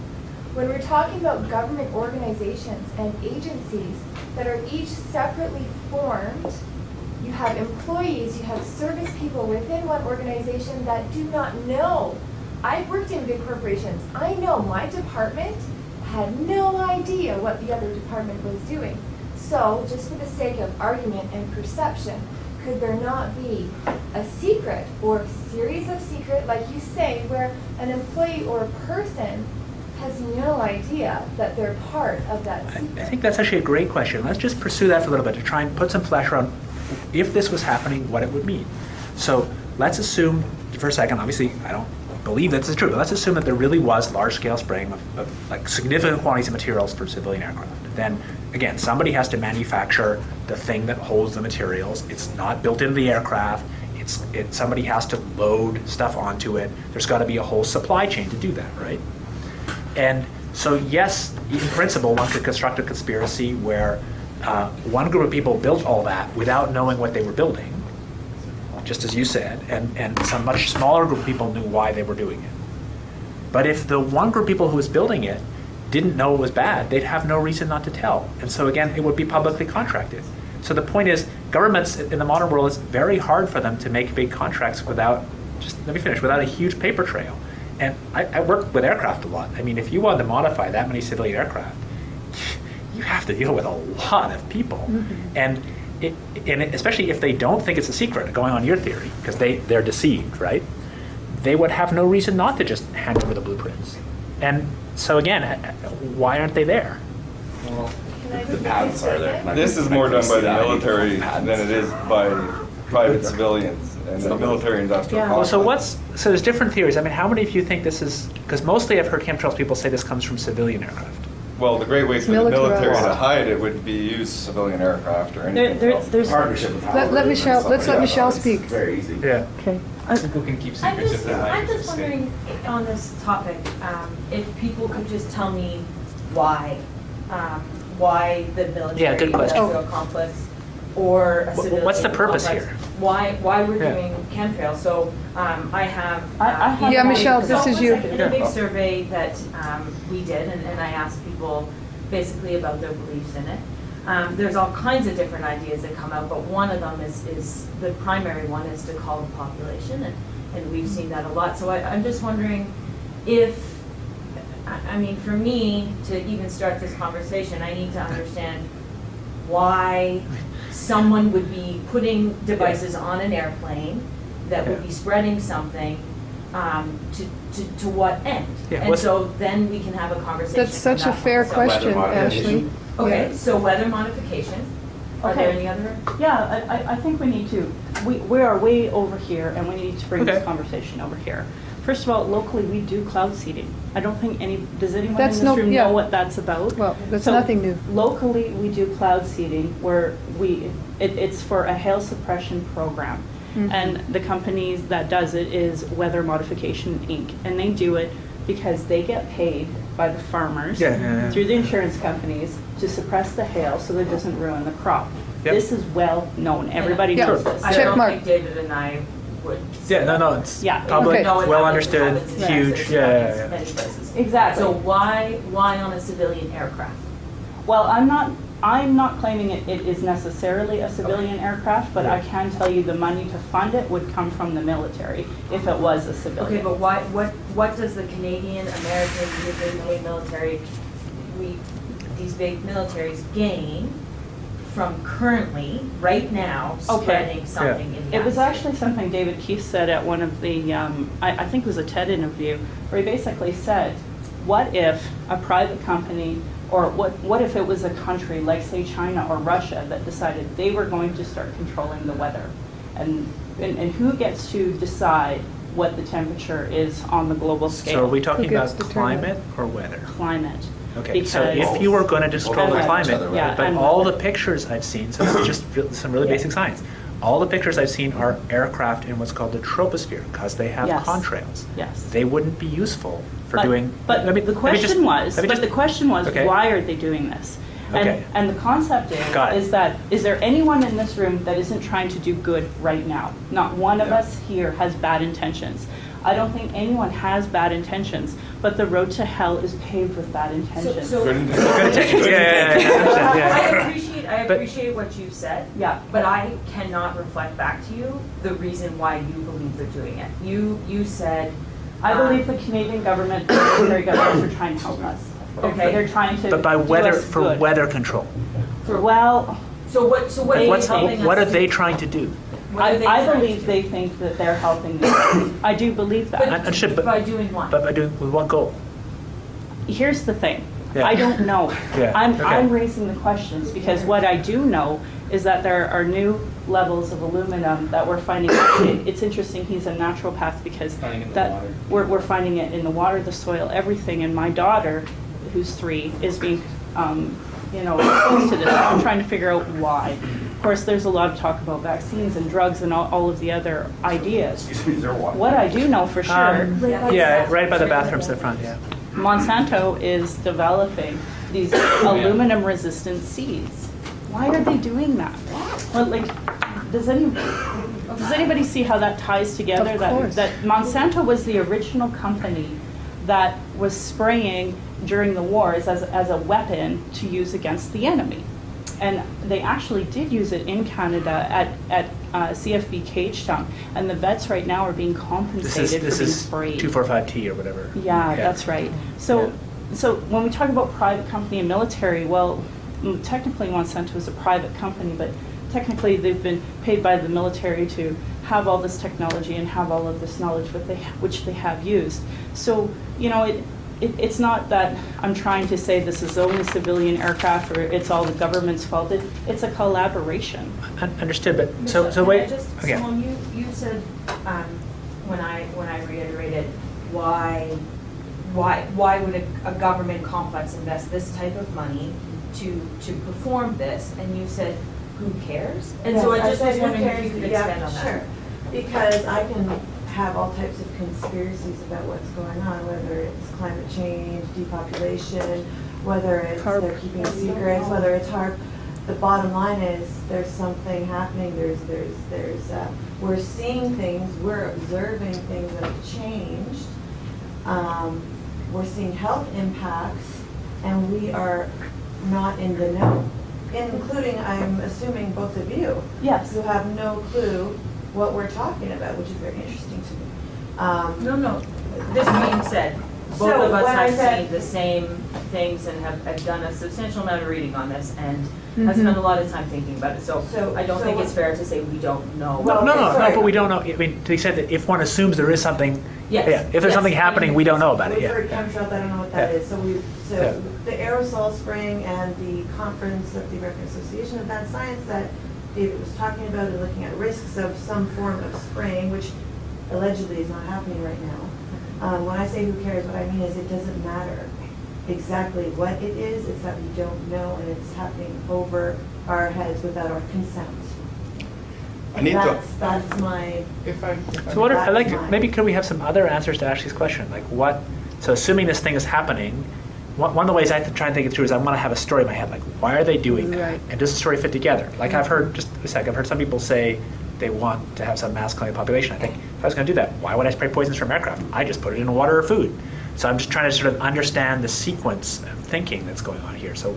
When we're talking about government organizations and agencies that are each separately formed, you have employees, you have service people within one organization that do not know. I've worked in big corporations. I know my department had no idea what the other department was doing. So, just for the sake of argument and perception, could there not be a secret or a series of secret, like you say, where an employee or a person has no idea that they're part of that secret? I think that's actually a great question. Let's just pursue that for a little bit to try and put some flesh around if this was happening, what it would mean. So let's assume for a second, obviously I don't believe this is true, but let's assume that there really was large-scale spraying of like significant quantities of materials for civilian aircraft. Then again, somebody has to manufacture the thing that holds the materials. It's not built into the aircraft. Somebody has to load stuff onto it. There's got to be a whole supply chain to do that, right? And so yes, in principle, one could construct a conspiracy where one group of people built all that without knowing what they were building, just as you said, and some much smaller group of people knew why they were doing it. But if the one group of people who was building it didn't know it was bad, they'd have no reason not to tell. And so again, it would be publicly contracted. So the point is, governments in the modern world, it's very hard for them to make big contracts without, just let me finish, without a huge paper trail. And I work with aircraft a lot. I mean, if you wanted to modify that many civilian aircraft, you have to deal with a lot of people. Mm-hmm. And especially if they don't think it's a secret, going on your theory, because they're deceived, right? They would have no reason not to just hand over the blueprints. And so again, why aren't they there? Well, the patents are there. this is more done by the military than it is by private civilians and the military industrial Yeah. complex. So there's different theories. I mean, how many of you think this is, because mostly I've heard chemtrails people say this comes from civilian aircraft. Well, the great ways for the Militarized. military to hide it would be use civilian aircraft or anything else. There's Partnership with Let Halliburton and Michelle- stuff let's like let that. Michelle It's speak. Very easy. Yeah. okay. People can keep I'm secrets just, if they're I'm hiding just from the state. wondering on this topic, if people could just tell me why the military Yeah, good question. industrial complex or a civilian. What's the purpose complex. here? Why we're Yeah. doing chemtrail? So I have. I have Yeah, an Michelle, idea. this is you. In a big survey that we did, and I asked people basically about their beliefs in it. There's all kinds of different ideas that come out, but one of them is the primary one is to call the population, and we've seen that a lot. So I'm just wondering if, I mean, for me to even start this conversation, I need to understand why someone would be putting devices on an airplane that would be spreading something to what end? Yeah, And so then we can have a conversation. That's such from a that fair point. So- question, Weather Ashley. modification. Okay, Yeah. so weather modification. Are there any other? Yeah, I think we need to, we are way over here, and we need to bring Okay. this conversation over here. First of all, locally, we do cloud seeding. I don't think does anyone in That's this no- room yeah. know what that's about? Well, that's So, nothing new. Locally, we do cloud seeding where it's for a hail suppression program. Mhm. And the company that does it is Weather Modification Inc. And they do it because they get paid by the farmers through the insurance companies to suppress the hail so that it doesn't ruin the crop. Yep. This is well known. Everybody Yeah. knows this. I Check don't mark. think David and I would. Yeah, no, it's Yeah. public, Okay. well understood, huge, yeah. Exactly. So why on a civilian aircraft? Well, I'm not claiming it is necessarily a civilian aircraft, but I can tell you the money to fund it would come from the military if it was a civilian. Okay, but what does the Canadian, American, UK military, these big militaries gain from currently, right now, spreading something in the It was atmosphere? actually something David Keith said at one of the, I think it was a TED interview, where he basically said, what if a private company, or what if it was a country like, say, China or Russia that decided they were going to start controlling the weather? And who gets to decide what the temperature is on the global scale? So are we talking Who gets about to determine? climate or weather? Climate. Okay, so Because- if you were going to control the Okay. climate, Yeah, but and- all the pictures I've seen, so this is just some really Yeah. basic science. All the pictures I've seen are aircraft in what's called the troposphere because they have Yes. contrails. Yes. They wouldn't be useful for But- doing. But let me- the let me question just- was, let me just- okay. why are they doing this? Okay. And the concept Got it. is that, is there anyone in this room that isn't trying to do good right now? Not one of Yeah. us here has bad intentions. I don't think anyone has bad intentions, but the road to hell is paved with bad intentions. So- Good intentions. Yeah, I understand, yeah. I But- appreciate what you said. Yeah. But I cannot reflect back to you the reason why you believe they're doing it. You said. I believe the Canadian government, the military governments are trying to help us. Okay. They're trying to But by do weather, us for good. weather control. Well, So what are you helping us? What are they trying to do? What are they I trying to believe do? they think that they're helping us. I do believe that. I understand, but- By doing what? But by doing, with what goal? Here's the thing. Yeah. I don't know. Yeah, I'm okay. raising the questions because what I do know is that there are new levels of aluminum that we're finding. It's interesting, he's a naturopath because Finding it in the that water. we're finding it in the water, the soil, everything. And my daughter, who's 3, is being exposed to this. I'm trying to figure out why. Of course, there's a lot of talk about vaccines and drugs and all of the other ideas. Excuse me, is there water? What I do know for sure, Yeah, right by the bathrooms in the front, yeah. Monsanto is developing these aluminum-resistant seeds. Why are they doing that? Well, like, does anybody see how that ties together? Of course. That Monsanto was the original company that was spraying during the wars as a weapon to use against the enemy. And they actually did use it in Canada at CFB Cagetown. And the vets right now are being compensated This for being is sprayed. 245T or whatever. Yeah, that's right. So when we talk about private company and military, well, technically Monsanto is a private company, but technically they've been paid by the military to have all this technology and have all of this knowledge which they have used. So, it's not that I'm trying to say this is only civilian aircraft or it's all the government's fault. It's a collaboration. Understood, but so wait. Okay. Simone, you said when I reiterated why would a government complex invest this type of money to perform this, and you said who cares? And so I just was wondering if you could expand on that. Sure, because I can have all types of conspiracies about what's going on, whether it's climate change, depopulation, whether it's HAARP. they're keeping secrets, whether it's HAARP. the bottom line is there's something happening. We're seeing things, we're observing things that have changed. We're seeing health impacts, and we are not in the know. Including, I'm assuming, both of you. Yes. Who have no clue what we're talking about, which is very interesting to me. No. This being said, both So of us when I have said- seen the same things and have done a substantial amount of reading on this and have spent a lot of time thinking about it. So I don't think it's fair to say we don't know. Well, No, sorry. but we don't know. I mean, to the extent that if one assumes there is something, Yes. yeah, if there's Yes. something happening, we don't know about it. We've Yeah. heard chemtrails, I don't know what that Yeah. is. So the aerosol spraying and the conference of the American Association of Advanced Science that David was talking about and looking at risks of some form of spraying, which allegedly is not happening right now. When I say who cares, what I mean is it doesn't matter exactly what it is, it's that we don't know and it's happening over our heads without our consent. I need to. That's my. So what are, I'd like That's to, mine. maybe could we have some other answers to Ashley's question? Like what, so assuming this thing is happening, one of the ways I try and think it through is I want to have a story in my head, like why are they doing that? Right. And does the story fit together? Like I've heard, just a sec, I've heard some people say they want to have some mass killing of the population. I think if I was going to do that, why would I spray poisons from aircraft? I just put it in water or food. So I'm just trying to sort of understand the sequence of thinking that's going on here. So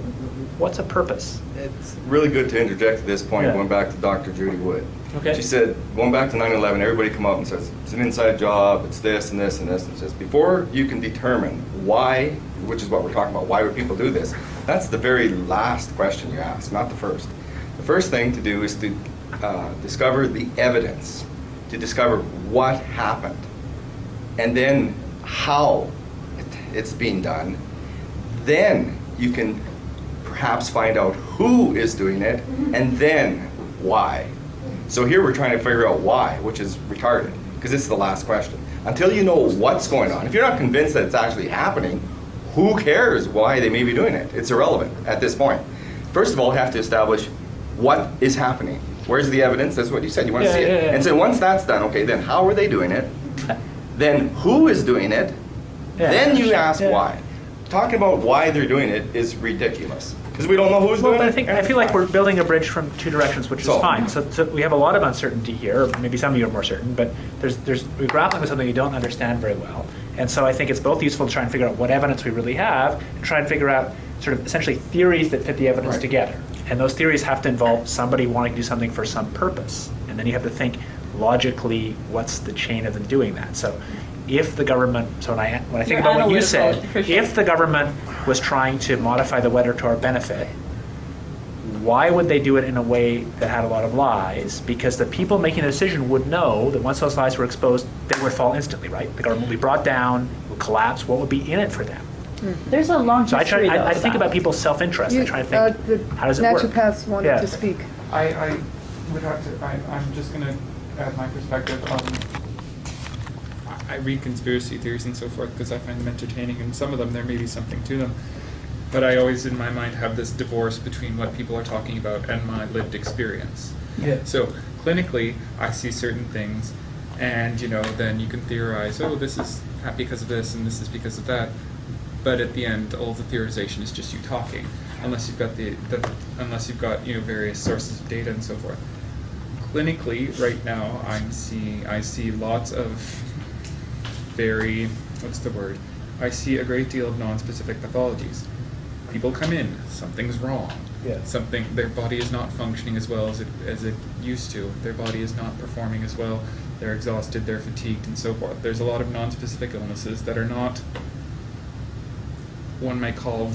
what's a purpose? It's really good to interject at this point, Yeah. going back to Dr. Judy Wood. Okay. She said, going back to 9/11, everybody come up and says, it's an inside job, it's this and this and this. And says, before you can determine why, which is what we're talking about, why would people do this? That's the very last question you ask, not the first. The first thing to do is to discover the evidence, to discover what happened, and then how it's being done. Then you can perhaps find out who is doing it, and then why. So here we're trying to figure out why, which is retarded, because it's the last question. Until you know what's going on, if you're not convinced that it's actually happening, who cares why they may be doing it? It's irrelevant at this point. First of all, you have to establish what is happening. Where's the evidence? That's what you said. You want to see it. Yeah. And so once that's done, okay, then how are they doing it? Then who is doing it? Yeah. Then you ask Yeah. why. Talking about why they're doing it is ridiculous, because we don't know who's Well, doing but it. I feel like we're building a bridge from two directions, which is So- fine. So we have a lot of uncertainty here, or maybe some of you are more certain, but we're grappling with something we don't understand very well. And so I think it's both useful to try and figure out what evidence we really have, and try and figure out sort of essentially theories that fit the evidence Right. together. And those theories have to involve somebody wanting to do something for some purpose. And then you have to think logically, what's the chain of them doing that? So if the government, so when I think Your about what you analytical said, efficiency. if the government was trying to modify the weather to our benefit, why would they do it in a way that had a lot of lies? Because the people making the decision would know that once those lies were exposed, they would fall instantly, right? The government would be brought down, would collapse. What would be in it for them? There's a long So history, though, I of think that. about people's self-interest. I try to think, The how does it work? naturopaths wanted Yeah. to speak. I would have to, I'm just going to add my perspective. I read conspiracy theories and so forth because I find them entertaining, and some of them, there may be something to them. But I always, in my mind, have this divorce between what people are talking about and my lived experience. Yeah. So clinically, I see certain things, and then you can theorize, oh, this is because of this, and this is because of that. But at the end, all the theorization is just you talking, unless you've got unless you've got various sources of data and so forth. Clinically, right now, I see lots of very, I see a great deal of non-specific pathologies. People come in, something's wrong. Yeah. Their body is not functioning as well as it used to. Their body is not performing as well. They're exhausted, they're fatigued, and so forth. There's a lot of non-specific illnesses that are not, one might call,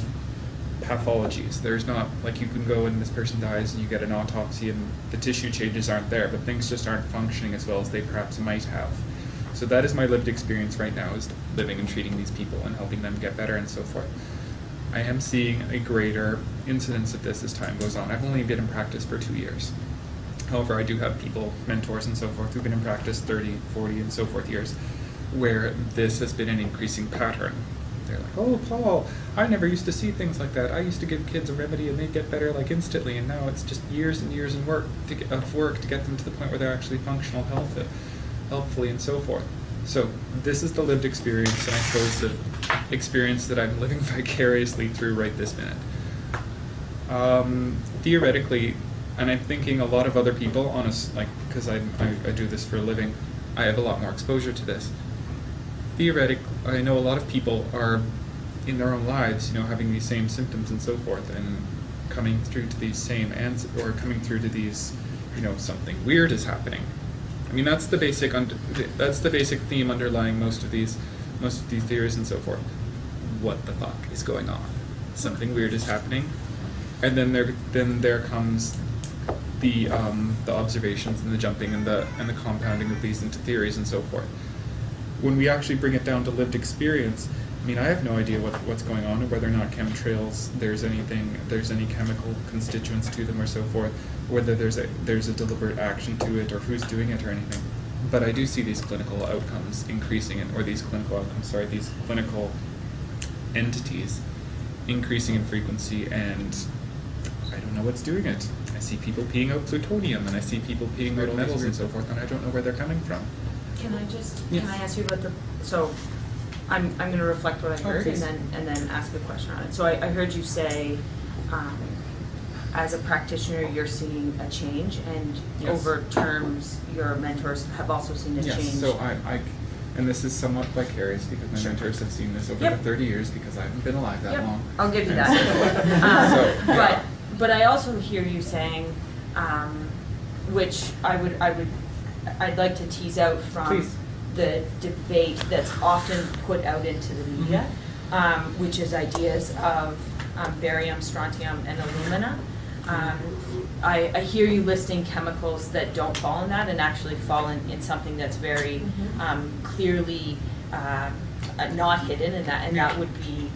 pathologies. There's not, like, you can go and this person dies and you get an autopsy and the tissue changes aren't there, but things just aren't functioning as well as they perhaps might have. So that is my lived experience right now, is living and treating these people and helping them get better and so forth. I am seeing a greater incidence of this as time goes on. I've only been in practice for 2 years. However, I do have people, mentors and so forth, who've been in practice 30, 40 and so forth years, where this has been an increasing pattern. They're like, oh, Paul, I never used to see things like that. I used to give kids a remedy and they'd get better like instantly, and now it's just years and years of work to get them to the point where they're actually functional, healthfully and so forth. So this is the lived experience, and I suppose the experience that I'm living vicariously through right this minute. Theoretically, and I'm thinking a lot of other people, because I do this for a living, I have a lot more exposure to this. Theoretically, I know a lot of people are in their own lives, having these same symptoms and so forth, and coming through to these same answers, or coming through to these, something weird is happening. I mean, that's the basic theme underlying most of these theories and so forth. What the fuck is going on? Something weird is happening, and then there comes the observations and the jumping and the compounding of these into theories and so forth. When we actually bring it down to lived experience, I mean, I have no idea what's going on, or whether or not chemtrails, there's any chemical constituents to them or so forth, whether there's a deliberate action to it, or who's doing it or anything. But I do see these clinical outcomes increasing, these clinical entities increasing in frequency, and I don't know what's doing it. I see people peeing out plutonium, and I see people peeing out metals and so forth, and I don't know where they're coming from. Can I ask you about so I'm going to reflect what I heard and then ask a question on it. So I heard you say, as a practitioner, you're seeing a change, and over terms, your mentors have also seen a change. Yes, so and this is somewhat vicarious, because my mentors have seen this over the 30 years, because I haven't been alive that long. I'll give you that. But I also hear you saying, which I'd like to tease out from the debate that's often put out into the media, which is ideas of barium, strontium, and alumina. I hear you listing chemicals that don't fall in that, and actually fall in something that's very clearly not hidden, and that would be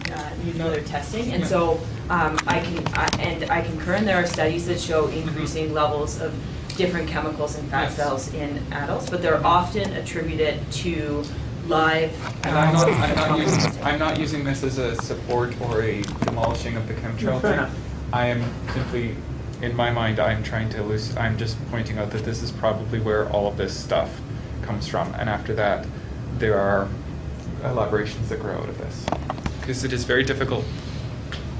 nuclear testing. And so I concur, and there are studies that show increasing levels of different chemicals in fat cells in adults, but they're often attributed to live. And I'm not using this as a support or a demolishing of the chemtrail thing. I am simply, in my mind, I'm just pointing out that this is probably where all of this stuff comes from, and after that, there are elaborations that grow out of this. Because it is very difficult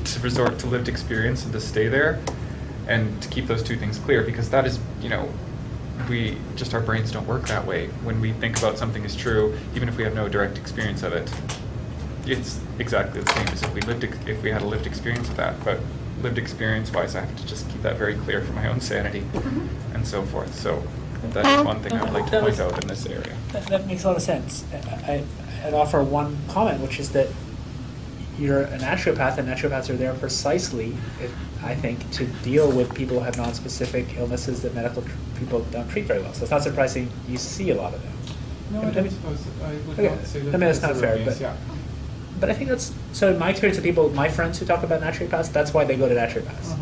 to resort to lived experience and to stay there, and to keep those two things clear, because that is, our brains don't work that way. When we think about something as true, even if we have no direct experience of it, it's exactly the same as if we had a lived experience of that. But lived experience-wise, I have to just keep that very clear for my own sanity and so forth. So that's one thing I would like to point out in this area. That makes a lot of sense. I'd offer one comment, which is that you're a naturopath, and naturopaths are there precisely, I think, to deal with people who have non-specific illnesses that medical people don't treat very well. So it's not surprising you see a lot of them. No, I would not say that. That's not fair, but I think that's, so in my experience with my friends who talk about naturopaths, that's why they go to naturopaths,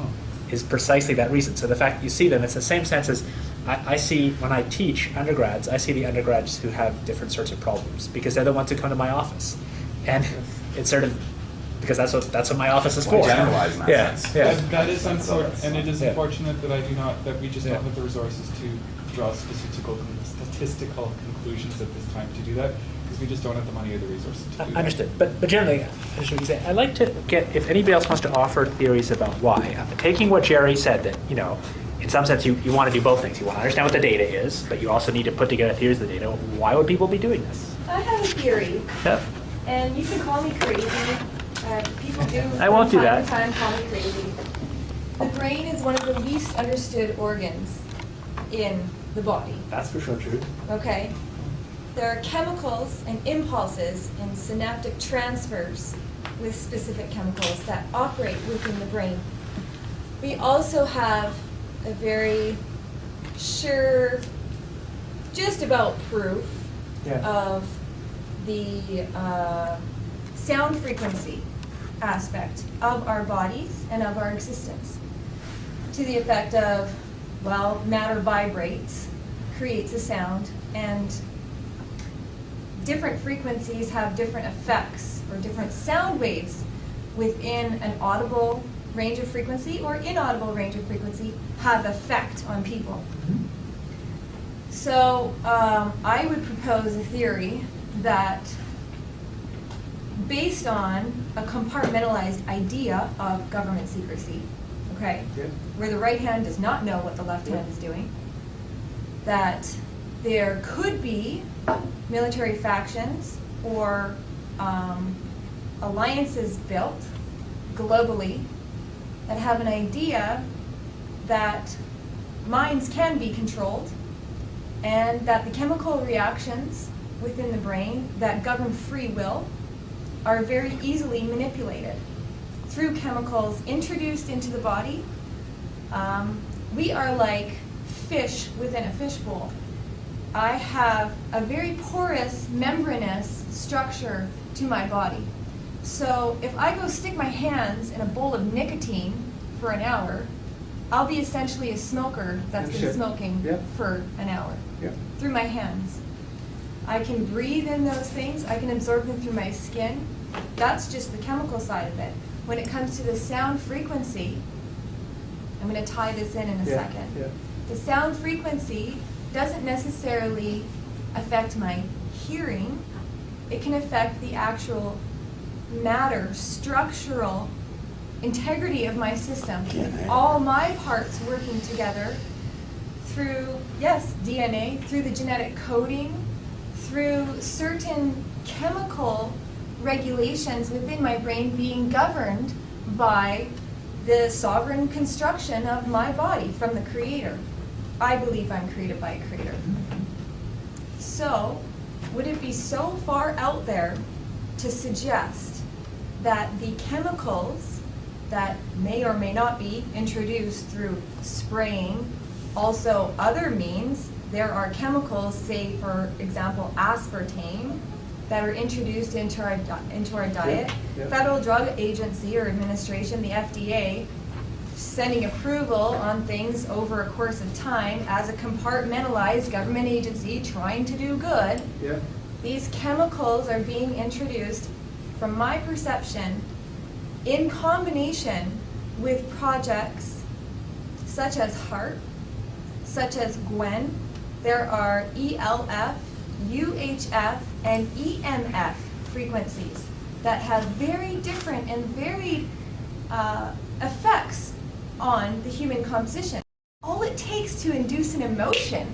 is precisely that reason. So the fact you see them, it's the same sense as I see when I teach undergrads, I see the undergrads who have different sorts of problems, because they're the ones who come to my office. And it's sort of, because that's what my office is for. Generalize in that sense. That is unfortunate, and it is unfortunate that we just don't have the resources to draw statistical conclusions at this time to do that, because we just don't have the money or the resources to do that. Understood. But generally, as you say, I'd like to get, if anybody else wants to offer theories about why. Taking what Jerry said, that, in some sense, you want to do both things. You want to understand what the data is, but you also need to put together theories of the data. Why would people be doing this? I have a theory. Yep. And you can call me crazy. People do. I won't do that. From time to time call me crazy. The brain is one of the least understood organs in the body. That's for sure true. Okay. There are chemicals and impulses and synaptic transfers with specific chemicals that operate within the brain. We also have a very sure, just about proof of the sound frequency aspect of our bodies and of our existence, to the effect of, well, matter vibrates, creates a sound, and different frequencies have different effects, or different sound waves within an audible range of frequency or inaudible range of frequency have effect on people. So I would propose a theory that, based on a compartmentalized idea of government secrecy, okay? Yeah. Where the right hand does not know what the left hand is doing. That there could be military factions or alliances built globally that have an idea that minds can be controlled and that the chemical reactions within the brain that govern free will are very easily manipulated through chemicals introduced into the body. We are like fish within a fishbowl. I have a very porous, membranous structure to my body. So if I go stick my hands in a bowl of nicotine for an hour, I'll be essentially a smoker that's been smoking for an hour through my hands. I can breathe in those things. I can absorb them through my skin. That's just the chemical side of it. When it comes to the sound frequency, I'm going to tie this in a second. The sound frequency doesn't necessarily affect my hearing. It can affect the actual matter, structural integrity of my system. All my parts working together through, yes, DNA, through the genetic coding, through certain chemical regulations within my brain being governed by the sovereign construction of my body from the Creator. I believe I'm created by a Creator. So, would it be so far out there to suggest that the chemicals that may or may not be introduced through spraying, also other means, there are chemicals, say for example aspartame, that are introduced into our diet. Federal Drug Agency or Administration, the FDA, sending approval on things over a course of time as a compartmentalized government agency trying to do good. These chemicals are being introduced, from my perception, in combination with projects such as HARP, such as GWEN. There are ELF, UHF, and EMF frequencies that have very different and varied effects on the human composition. All it takes to induce an emotion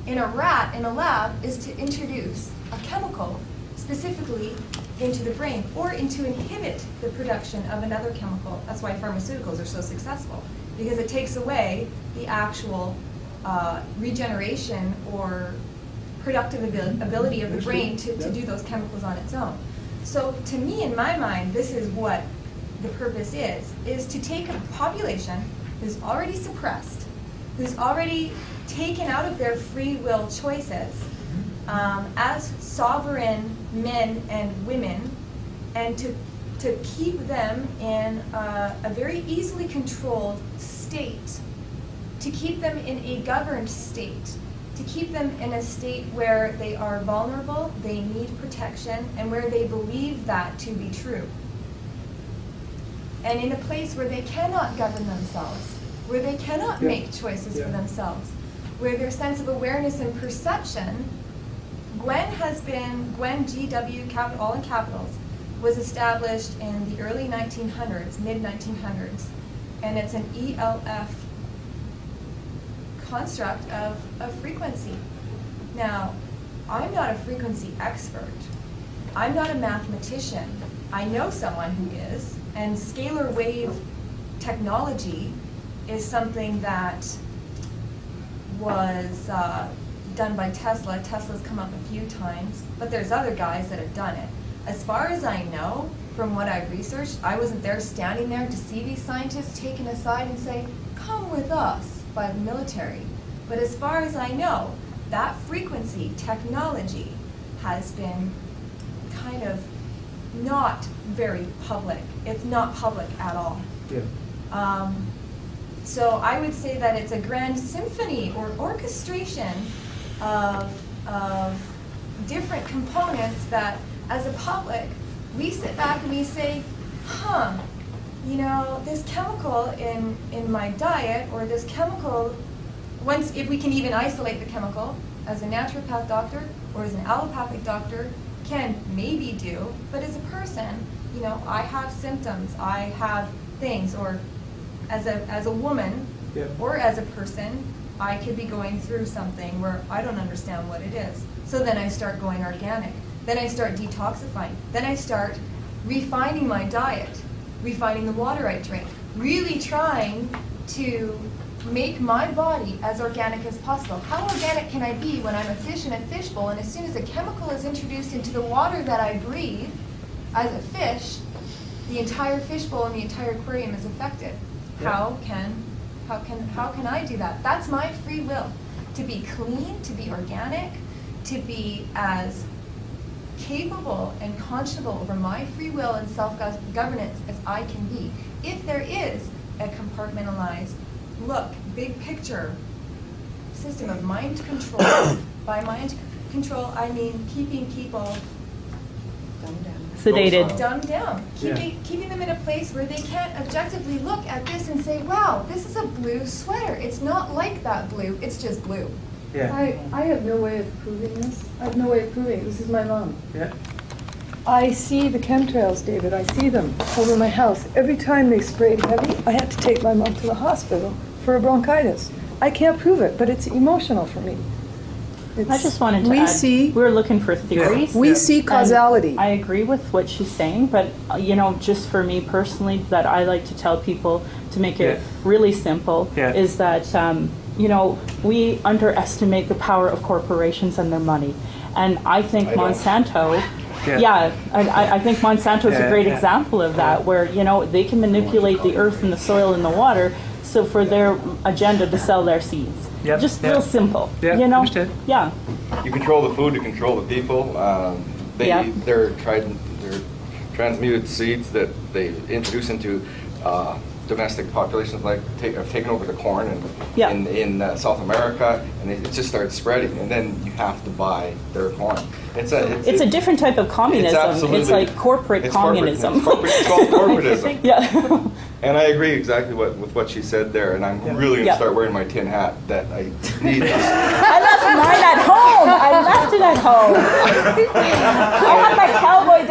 in a rat in a lab is to introduce a chemical specifically into the brain or to inhibit the production of another chemical. That's why pharmaceuticals are so successful, because it takes away the actual regeneration or productive ability of the brain to do those chemicals on its own. So to me, in my mind, this is what the purpose is to take a population who's already suppressed, who's already taken out of their free will choices as sovereign men and women, and to keep them in a very easily controlled state, to keep them in a governed state, to keep them in a state where they are vulnerable, they need protection, and where they believe that to be true. And in a place where they cannot govern themselves, where they cannot make choices for themselves, where their sense of awareness and perception, GWEN, GW, all in capitals, was established in the early 1900s, mid-1900s, and it's an ELF construct of a frequency. Now, I'm not a frequency expert. I'm not a mathematician. I know someone who is, and scalar wave technology is something that was done by Tesla. Tesla's come up a few times, but there's other guys that have done it. As far as I know, from what I've researched, I wasn't there standing there to see these scientists taken aside and say, come with us, by the military. But as far as I know, that frequency technology has been kind of not very public. It's not public at all. So I would say that it's a grand symphony or orchestration of different components that, as a public, we sit back and we say, huh, you know, this chemical in my diet, or this chemical, if we can even isolate the chemical, as a naturopath doctor or as an allopathic doctor can maybe do, but as a person, you know, I have symptoms, I have things, or as a woman Yeah. or as a person, I could be going through something where I don't understand what it is. So then I start going organic. Then I start detoxifying. Then I start refining my diet, refining the water I drink, really trying to make my body as organic as possible. How organic can I be when I'm a fish in a fishbowl, and as soon as a chemical is introduced into the water that I breathe as a fish, the entire fishbowl and the entire aquarium is affected? Yeah. How can I do that? That's my free will. To be clean, to be organic, to be as capable and conscionable over my free will and self-governance as I can be. If there is a compartmentalized, look, big picture system of mind control, by mind control I mean keeping people Sedated. dumbed down, keeping them in a place where they can't objectively look at this and say, wow, this is a blue sweater. It's not like that blue, it's just blue. Yeah. I have no way of proving this. I have no way of proving it. This is my mom. Yeah. I see the chemtrails, David. I see them over my house. Every time they sprayed heavy, I had to take my mom to the hospital for a bronchitis. I can't prove it, but it's emotional for me. I just wanted to add, we're looking for theories. We see causality. I agree with what she's saying, but just for me personally, that I like to tell people to make it really simple is that we underestimate the power of corporations and their money, and I think Monsanto. I think Monsanto is a great example of that, where they can manipulate the earth and the soil and the water, so for their agenda to sell their seeds. Just real simple. Understood. Yeah. You control the food to control the people. They're transmuted seeds that they introduce into domestic populations, like have taken over the corn in South America, and it just starts spreading, and then you have to buy their corn. It's a different type of communism. It's like corporate communism. It's called corporatism. Yeah. And I agree exactly with what she said there, and I'm really going to start wearing my tin hat that I need. I left mine at home. I left it at home. I had my cowboy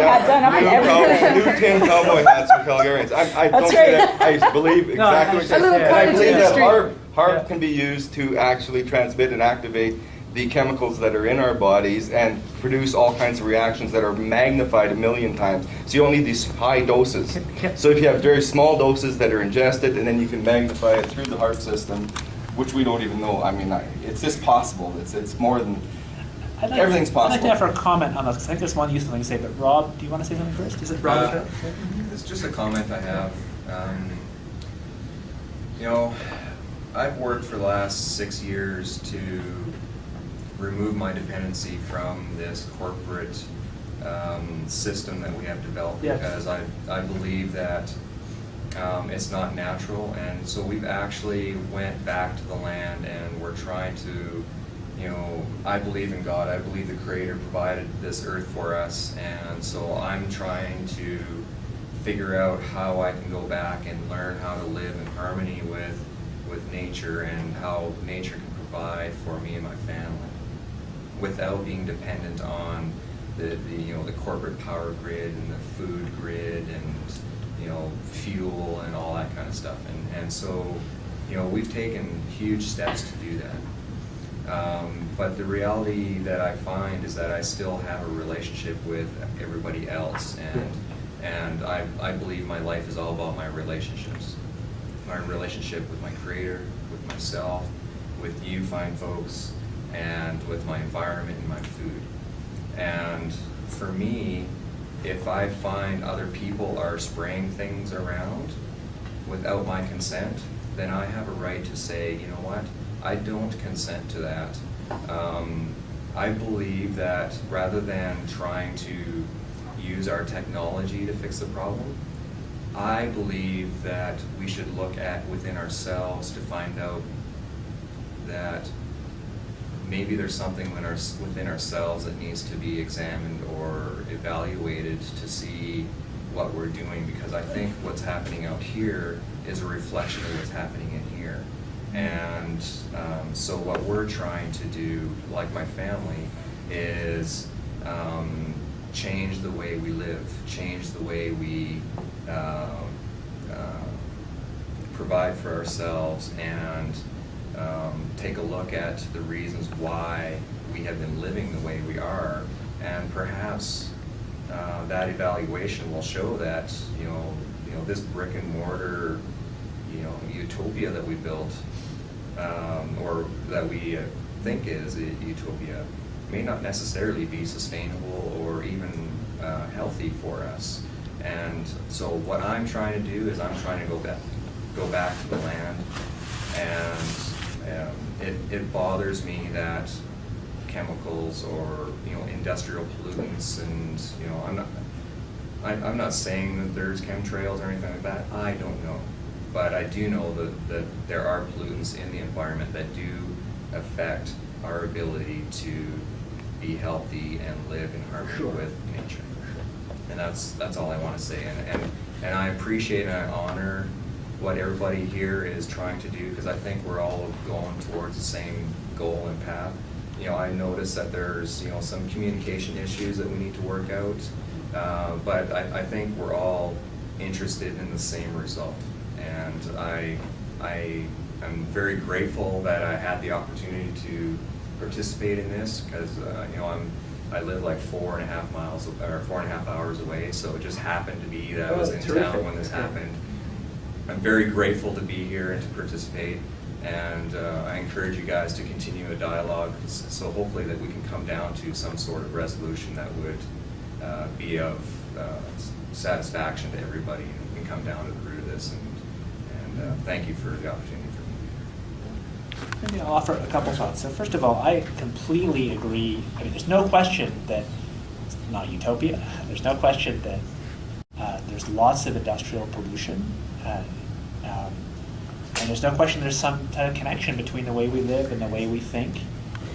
hat done up and everything. New tin cowboy hats for Calgarians. I don't say that. I believe exactly what you said. And I believe that HARP can be used to actually transmit and activate the chemicals that are in our bodies and produce all kinds of reactions that are magnified 1,000,000 times. So you don't need these high doses. So if you have very small doses that are ingested, and then you can magnify it through the HARP system, which we don't even know. I mean, it's just possible. It's more than everything's possible. I'd like to have a comment on this, because I think there's one useful thing to say, but Rob, do you want to say something first? Is it Rob? It's just a comment I have. I've worked for the last 6 years to remove my dependency from this corporate system that we have developed, because I believe that it's not natural, and so we've actually went back to the land, and we're trying to, I believe in God. I believe the Creator provided this earth for us, and so I'm trying to figure out how I can go back and learn how to live in harmony with nature, and how nature can provide for me and my family without being dependent on the corporate power grid and the food grid and fuel and all that kind of stuff, and so we've taken huge steps to do that, but the reality that I find is that I still have a relationship with everybody else, and I believe my life is all about my relationships, my relationship with my Creator, with myself, with you fine folks, and with my environment and my food. And for me, if I find other people are spraying things around without my consent, then I have a right to say, you know what, I don't consent to that. I believe that rather than trying to use our technology to fix the problem, I believe that we should look at within ourselves to find out that maybe there's something within ourselves that needs to be examined or evaluated to see what we're doing, because I think what's happening out here is a reflection of what's happening in here. And so what we're trying to do, like my family, is change the way we live, change the way we provide for ourselves and take a look at the reasons why we have been living the way we are, and perhaps that evaluation will show that this brick and mortar utopia that we built, or that we think is a utopia, may not necessarily be sustainable or even healthy for us. And so what I'm trying to do is I'm trying to go back to the land, and it bothers me that chemicals or industrial pollutants, and I'm not saying that there's chemtrails or anything like that. I don't know, but I do know that there are pollutants in the environment that do affect our ability to be healthy and live in harmony with nature. And that's all I want to say. And I appreciate and I honor what everybody here is trying to do, because I think we're all going towards the same goal and path. I noticed that there's some communication issues that we need to work out, but I think we're all interested in the same result. And I am very grateful that I had the opportunity to participate in this, because I live like 4.5 hours away, so it just happened to be that I was in town when this happened. I'm very grateful to be here and to participate, and I encourage you guys to continue a dialogue, so hopefully that we can come down to some sort of resolution that would be of satisfaction to everybody, and we can come down to the root of this. And thank you for the opportunity for me. Maybe I'll offer a couple thoughts. So first of all, I completely agree. I mean, there's no question that it's not utopia. There's no question that there's lots of industrial pollution. And there's no question there's some kind of connection between the way we live and the way we think,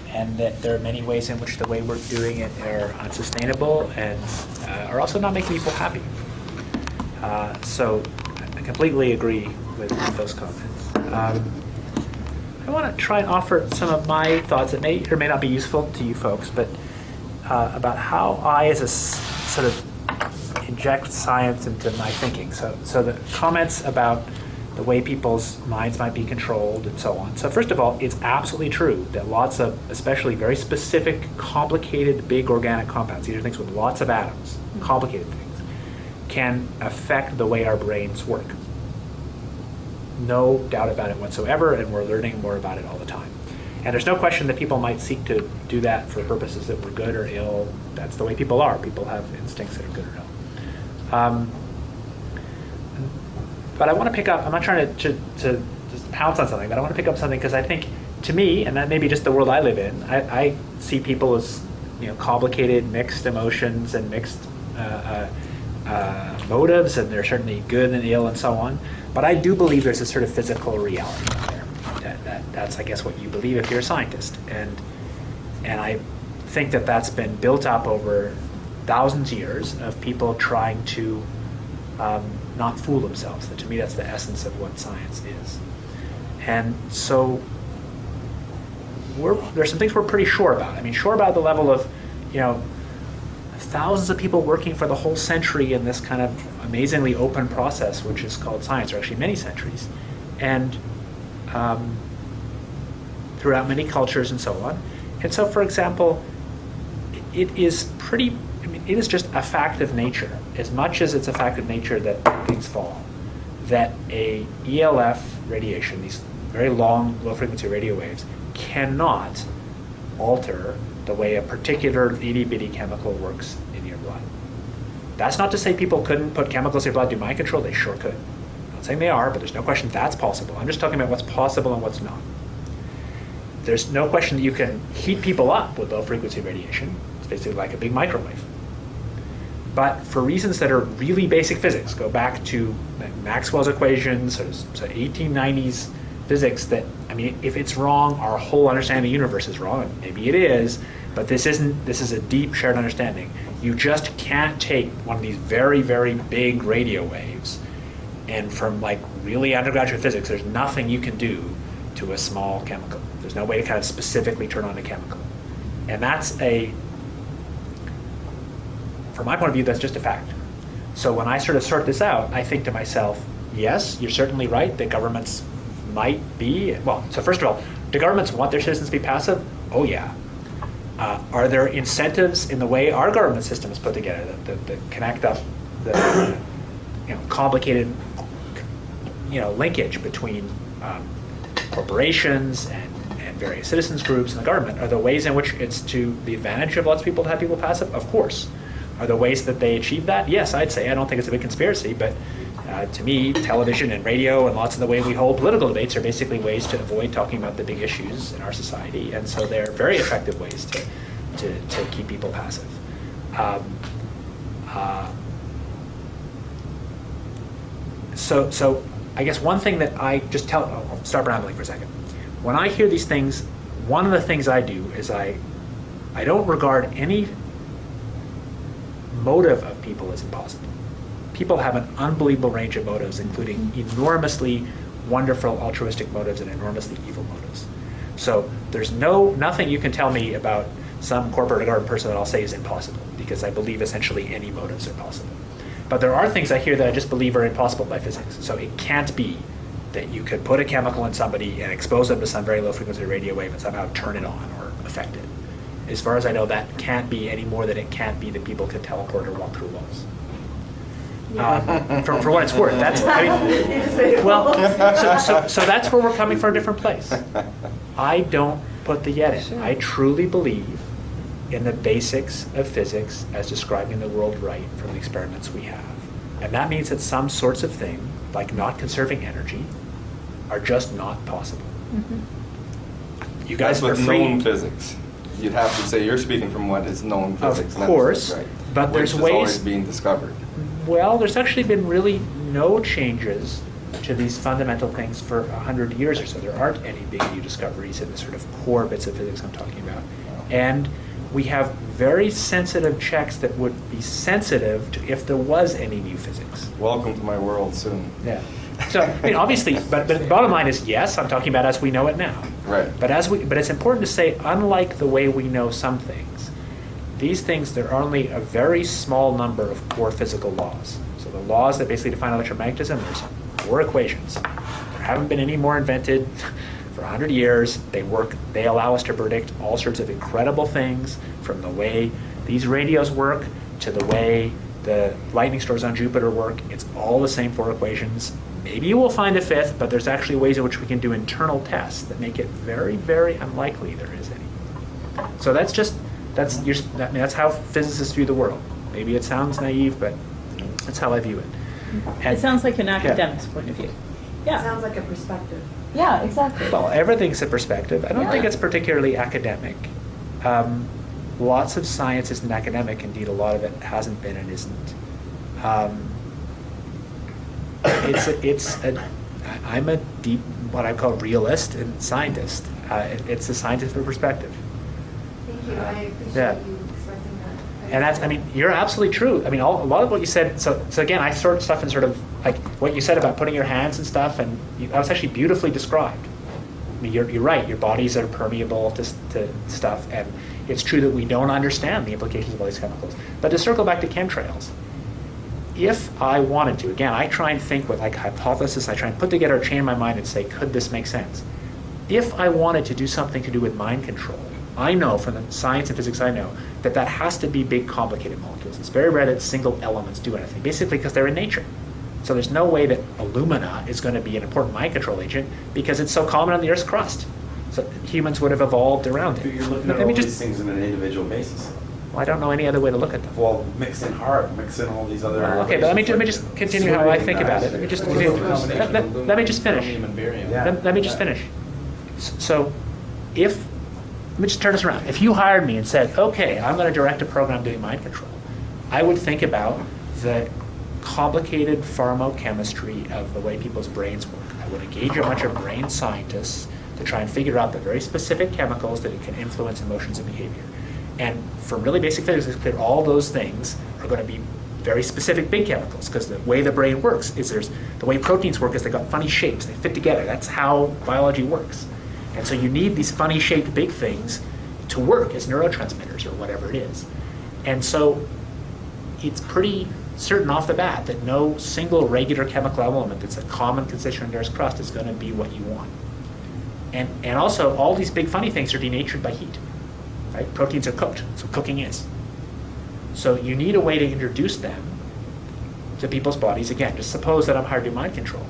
and that there are many ways in which the way we're doing it are unsustainable and are also not making people happy. So I completely agree with those comments. I want to try and offer some of my thoughts that may or may not be useful to you folks, but about how I, as a sort of, inject science into my thinking. So the comments about the way people's minds might be controlled and so on. So first of all, it's absolutely true that lots of, especially very specific, complicated, big organic compounds, these are things with lots of atoms, complicated things, can affect the way our brains work. No doubt about it whatsoever, and we're learning more about it all the time. And there's no question that people might seek to do that for purposes that were good or ill. That's the way people are. People have instincts that are good or ill. But I want to pick up, I'm not trying to just pounce on something, but I want to pick up something because I think, to me, and that may be just the world I live in, I see people as complicated, mixed emotions and mixed motives, and they're certainly good and ill and so on. But I do believe there's a sort of physical reality out there. That's, I guess, what you believe if you're a scientist. And I think that that's been built up over thousands of years of people trying to not fool themselves. And to me, that's the essence of what science is. And so there's some things we're pretty sure about. I mean, sure about the level of, thousands of people working for the whole century in this kind of amazingly open process, which is called science, or actually many centuries, and throughout many cultures and so on. And so, for example, it is it is just a fact of nature, as much as it's a fact of nature that things fall, that a ELF radiation, these very long, low-frequency radio waves, cannot alter the way a particular itty-bitty chemical works in your blood. That's not to say people couldn't put chemicals in your blood, do mind control. They sure could. I'm not saying they are, but there's no question that's possible. I'm just talking about what's possible and what's not. There's no question that you can heat people up with low-frequency radiation. It's basically like a big microwave. But for reasons that are really basic physics, go back to Maxwell's equations, or so 1890s physics, that, I mean, if it's wrong, our whole understanding of the universe is wrong. Maybe it is, but this is a deep shared understanding. You just can't take one of these very, very big radio waves, and from like really undergraduate physics, there's nothing you can do to a small chemical. There's no way to kind of specifically turn on a chemical. And from my point of view, that's just a fact. So when I sort of sort this out, I think to myself, yes, you're certainly right that governments might be, well, so first of all, do governments want their citizens to be passive? Oh yeah. Are there incentives in the way our government system is put together that connect up the complicated linkage between corporations and various citizens groups and the government? Are there ways in which it's to the advantage of lots of people to have people passive? Of course. Are there ways that they achieve that? Yes, I'd say. I don't think it's a big conspiracy, but to me, television and radio and lots of the way we hold political debates are basically ways to avoid talking about the big issues in our society, and so they're very effective ways to keep people passive. So I guess one thing that I just I'll start rambling for a second. When I hear these things, one of the things I do is I don't regard any motive of people as impossible. People have an unbelievable range of motives, including enormously wonderful altruistic motives and enormously evil motives. So there's nothing you can tell me about some corporate or government person that I'll say is impossible, because I believe essentially any motives are possible. But there are things I hear that I just believe are impossible by physics. So it can't be that you could put a chemical in somebody and expose them to some very low frequency radio wave and somehow turn it on or affect it. As far as I know, that can't be any more than it can't be that people could teleport or walk through walls. For what it's worth, that's so that's where we're coming from a different place. I don't put the yet in. Sure. I truly believe in the basics of physics as describing the world right from the experiments we have, and that means that some sorts of thing, like not conserving energy, are just not possible. Mm-hmm. You guys with free. Known physics. You'd have to say you're speaking from what is known physics. Of course, right. but there's Which is ways always being discovered. Well, there's actually been really no changes to these fundamental things for 100 years or so. There aren't any big new discoveries in the sort of core bits of physics I'm talking about. And we have very sensitive checks that would be sensitive to if there was any new physics. Welcome to my world soon. Yeah. So, I mean, obviously, but the bottom line is yes, I'm talking about as we know it now. Right. But it's important to say, unlike the way we know some things, these things, there are only a very small number of core physical laws. So the laws that basically define electromagnetism, there's 4 equations. There haven't been any more invented for 100 years. They work, they allow us to predict all sorts of incredible things, from the way these radios work to the way the lightning storms on Jupiter work. It's all the same 4 equations. Maybe we'll find a 5th, but there's actually ways in which we can do internal tests that make it very, very unlikely there is any. So that's how physicists view the world. Maybe it sounds naive, but that's how I view it. And it sounds like an academic's point of view. Yeah. It sounds like a perspective. Yeah, exactly. Well, everything's a perspective. I don't think it's particularly academic. Lots of science isn't academic. Indeed, a lot of it hasn't been and isn't. I'm a deep, what I call realist and scientist. It's a scientific perspective. Thank you. I appreciate you expressing that. And that's, I mean, you're absolutely true. I mean, a lot of what you said, so again, I sort stuff in sort of, like, what you said about putting your hands and stuff, and that was actually beautifully described. I mean, you're right, your bodies are permeable to stuff, and it's true that we don't understand the implications of all these chemicals. But to circle back to chemtrails, if I wanted to, again, I try and think with like hypothesis, I try and put together a chain in my mind and say, could this make sense? If I wanted to do something to do with mind control, I know from the science and physics I know that that has to be big, complicated molecules. It's very rare that single elements do anything, basically because they're in nature. So there's no way that alumina is going to be an important mind control agent because it's so common on the Earth's crust. So humans would have evolved around it. But you're looking at all these things on an individual basis. Well, I don't know any other way to look at them. Well, mix in hard, mix in all these other... okay, but let me just continue how I think about it. Let me just continue. Let me just finish. Let me just finish. So let me just turn this around. If you hired me and said, okay, I'm going to direct a program doing mind control, I would think about the complicated pharmacochemistry of the way people's brains work. I would engage a bunch of brain scientists to try and figure out the very specific chemicals that can influence emotions and behavior. And from really basic physics, it's clear all those things are going to be very specific big chemicals, because the way the brain works is the way proteins work is they've got funny shapes, they fit together. That's how biology works. And so you need these funny shaped big things to work as neurotransmitters or whatever it is. And so it's pretty certain off the bat that no single regular chemical element that's a common constituent in Earth's crust is going to be what you want. And also, all these big funny things are denatured by heat. Right? Proteins are cooked. That's what cooking is. So you need a way to introduce them to people's bodies. Again, just suppose that I'm hired to do mind control.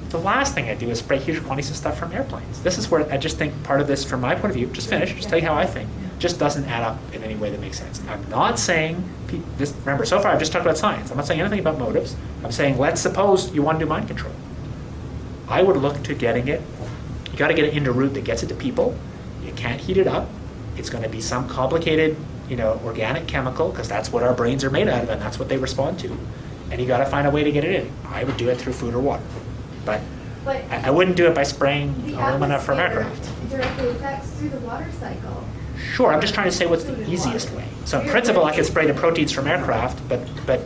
The last thing I do is spray huge quantities of stuff from airplanes. This is where I just think part of this, from my point of view, just tell you how I think, just doesn't add up in any way that makes sense. I'm not saying, remember, so far I've just talked about science. I'm not saying anything about motives. I'm saying, let's suppose you want to do mind control. I would look to getting it, you got to get it into a route that gets it to people. You can't heat it up. It's going to be some complicated, organic chemical, because that's what our brains are made out of, and that's what they respond to. And you got to find a way to get it in. I would do it through food or water. But I wouldn't do it by spraying alumina from aircraft. Directly affects through the water cycle. Sure, I'm just trying to say what's the easiest way. So in principle, I could spray the proteins from aircraft, but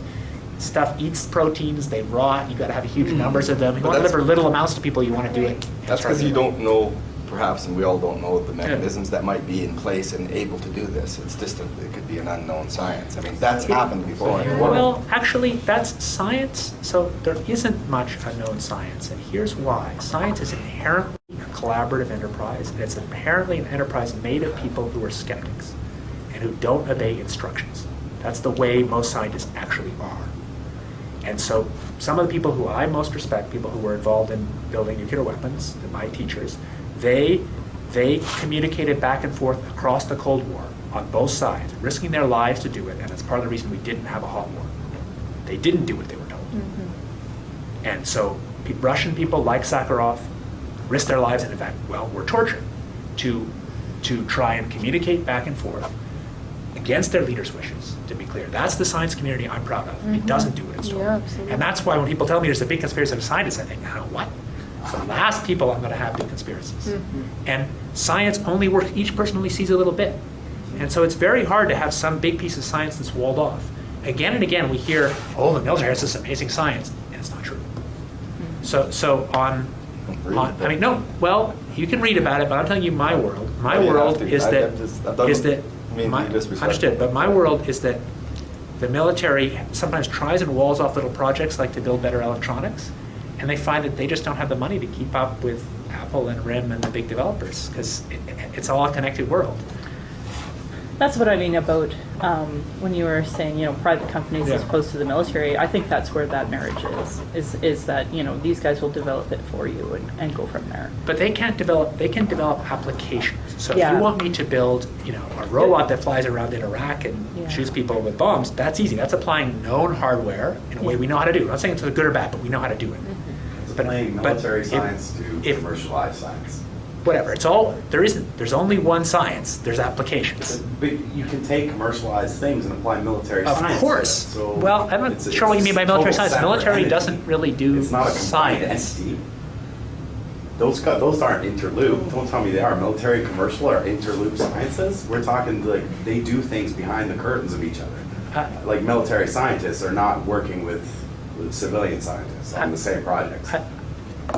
stuff eats proteins, they rot, you've got to have huge numbers of them. You want to deliver little amounts to people, you want to do it. That's because you don't know, perhaps, and we all don't know the mechanisms that might be in place and able to do this. It's just it could be an unknown science. I mean, that's happened before in the world. Well, actually, that's science. So there isn't much unknown science, and here's why. Science is inherently a collaborative enterprise, and it's inherently an enterprise made of people who are skeptics and who don't obey instructions. That's the way most scientists actually are. And so some of the people who I most respect, people who were involved in building nuclear weapons, my teachers, they communicated back and forth across the Cold War on both sides, risking their lives to do it, and it's part of the reason we didn't have a hot war. They didn't do what they were told. Mm-hmm. And so Russian people like Sakharov risked their lives, and in fact, were tortured to try and communicate back and forth against their leaders' wishes, to be clear. That's the science community I'm proud of. Mm-hmm. It doesn't do what it's told. Yeah, and that's why when people tell me there's a big conspiracy of scientists, I think, what? It's the last people I'm going to have do conspiracies. Mm-hmm. And science only works, each person only sees a little bit. And so it's very hard to have some big piece of science that's walled off. Again and again we hear, the military has this amazing science, and it's not true. Mm-hmm. You can read about it, but I'm telling you my world. Understood, but my world is that the military sometimes tries and walls off little projects like to build better electronics, and they find that they just don't have the money to keep up with Apple and RIM and the big developers, because it's all a connected world. That's what I mean about when you were saying, private companies as opposed to the military. I think that's where that marriage is that, these guys will develop it for you and go from there. But they can develop applications. So if you want me to build, a robot that flies around in Iraq and shoots people with bombs, that's easy. That's applying known hardware in a way we know how to do. I'm not saying it's good or bad, but we know how to do it. Mm-hmm. It's applying military science to commercialized science. Whatever, there's only one science, there's applications. But you can take commercialized things and apply military science. Of course. So well, I'm not sure what you mean by military science. The military doesn't really do it's not a science. Entity. Those aren't interlooped. Don't tell me they are. Military and commercial are interlooped sciences. We're talking they do things behind the curtains of each other. Like military scientists are not working with civilian scientists on the same projects.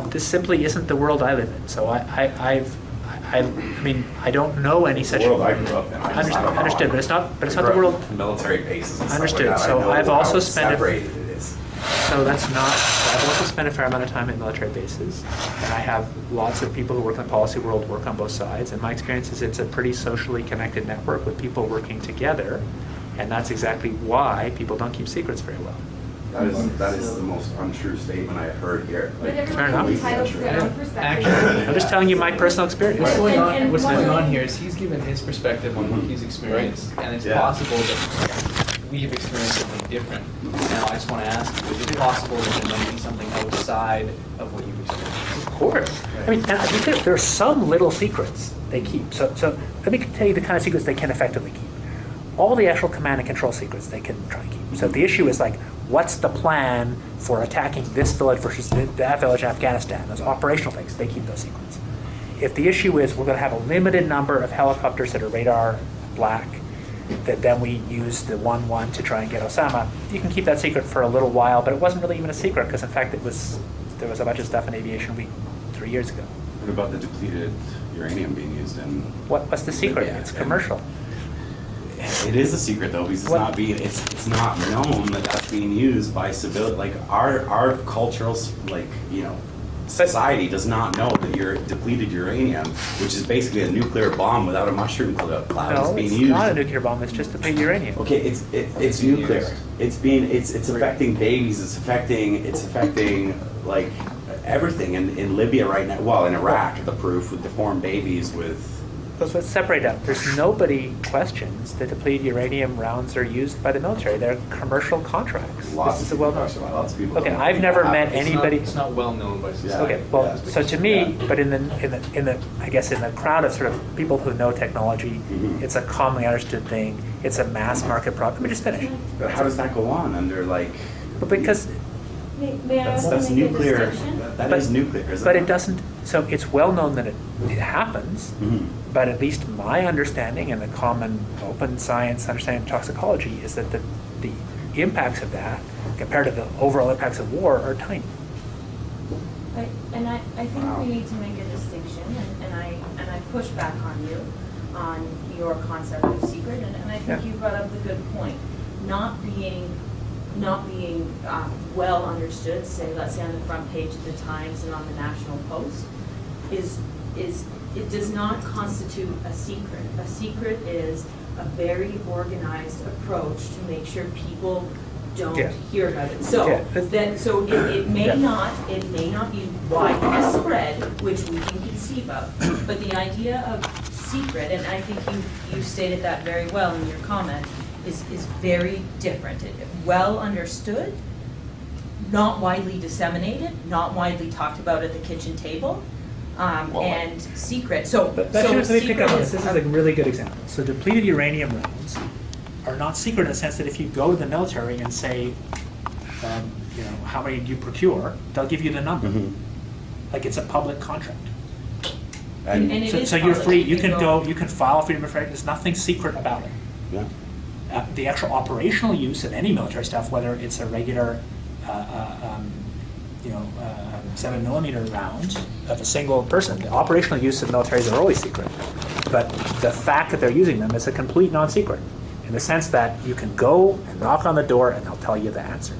This simply isn't the world I live in. So I don't know any such. The world I grew up in. Understood, but it's not the world. Military bases. And understood. Stuff like that. So I've also spent. Separated it is. So that's not. I've also spent a fair amount of time at military bases, and I have lots of people who work in the policy world work on both sides. And my experience is it's a pretty socially connected network with people working together, and that's exactly why people don't keep secrets very well. That is the most untrue statement I have heard here. But everyone's entitled to their own perspective. Actually, I'm just telling you my personal experience. What's going on here is he's given his perspective on what he's experienced, and it's possible that we have experienced something different. Now, I just want to ask you, is it possible that there might be something outside of what you've experienced? Of course. I mean, there are some little secrets they keep. So let me tell you the kind of secrets they can effectively keep. All the actual command and control secrets they can try and keep. So the issue is what's the plan for attacking this village versus that village in Afghanistan? Those operational things, they keep those secrets. If the issue is we're going to have a limited number of helicopters that are radar black, that then we use the 1-1 to try and get Osama, you can keep that secret for a little while, but it wasn't really even a secret because in fact there was a bunch of stuff in Aviation Week 3 years ago. What about the depleted uranium being used in? What's the secret? It's commercial. It is a secret though, because it's not known that that's being used by civilian, like our cultural, like, you know, society does not know that your depleted uranium, which is basically a nuclear bomb without a mushroom cloud, is No, being it's used. not a nuclear bomb. It's just depleted uranium. Okay, it's nuclear. It's affecting babies. It's affecting like everything in Libya right now. Well, in Iraq, the proof with deformed babies with. So let's separate out. There's nobody questions that depleted uranium rounds are used by the military. They're commercial contracts. Lots This is of a well-known. people question why. Lots of people Okay, don't know I've what never happened. met anybody. It's not well known by society. Okay, well, Yeah. so to me, but in the I guess in the crowd of sort of people who know technology, it's a commonly understood thing. It's a mass market product. Let me just finish. But how does that go on under like? But because May I also That's make a nuclear. distinction? That But- is nuclear, isn't but it? it doesn't. So it's well known that it happens. Mhm. But at least my understanding and the common open science understanding of toxicology is that the impacts of that compared to the overall impacts of war are tiny. I think we need to make a distinction, and I push back on you on your concept of secret, and I think Yeah. you brought up the good point. Not being well understood, say, let's say on the front page of the Times and on the National Post, is it does not constitute a secret. A secret is a very organized approach to make sure people don't hear about it. So it may not be widespread, which we can conceive of, but the idea of secret, and I think you stated that very well in your comment, is very different. Well understood, not widely disseminated, not widely talked about at the kitchen table, and secret. Let me pick up on this. This is a really good example. So depleted uranium rounds are not secret in the sense that if you go to the military and say, you know, how many do you procure, they'll give you the number. Like it's a public contract. And it is so you're public. free. You can file freedom of information. There's nothing secret about it. Yeah. The actual operational use of any military stuff, whether it's a regular, 7mm round of a single person, the operational use of militaries are always secret. But the fact that they're using them is a complete non-secret, in the sense that you can go and knock on the door and they'll tell you the answer.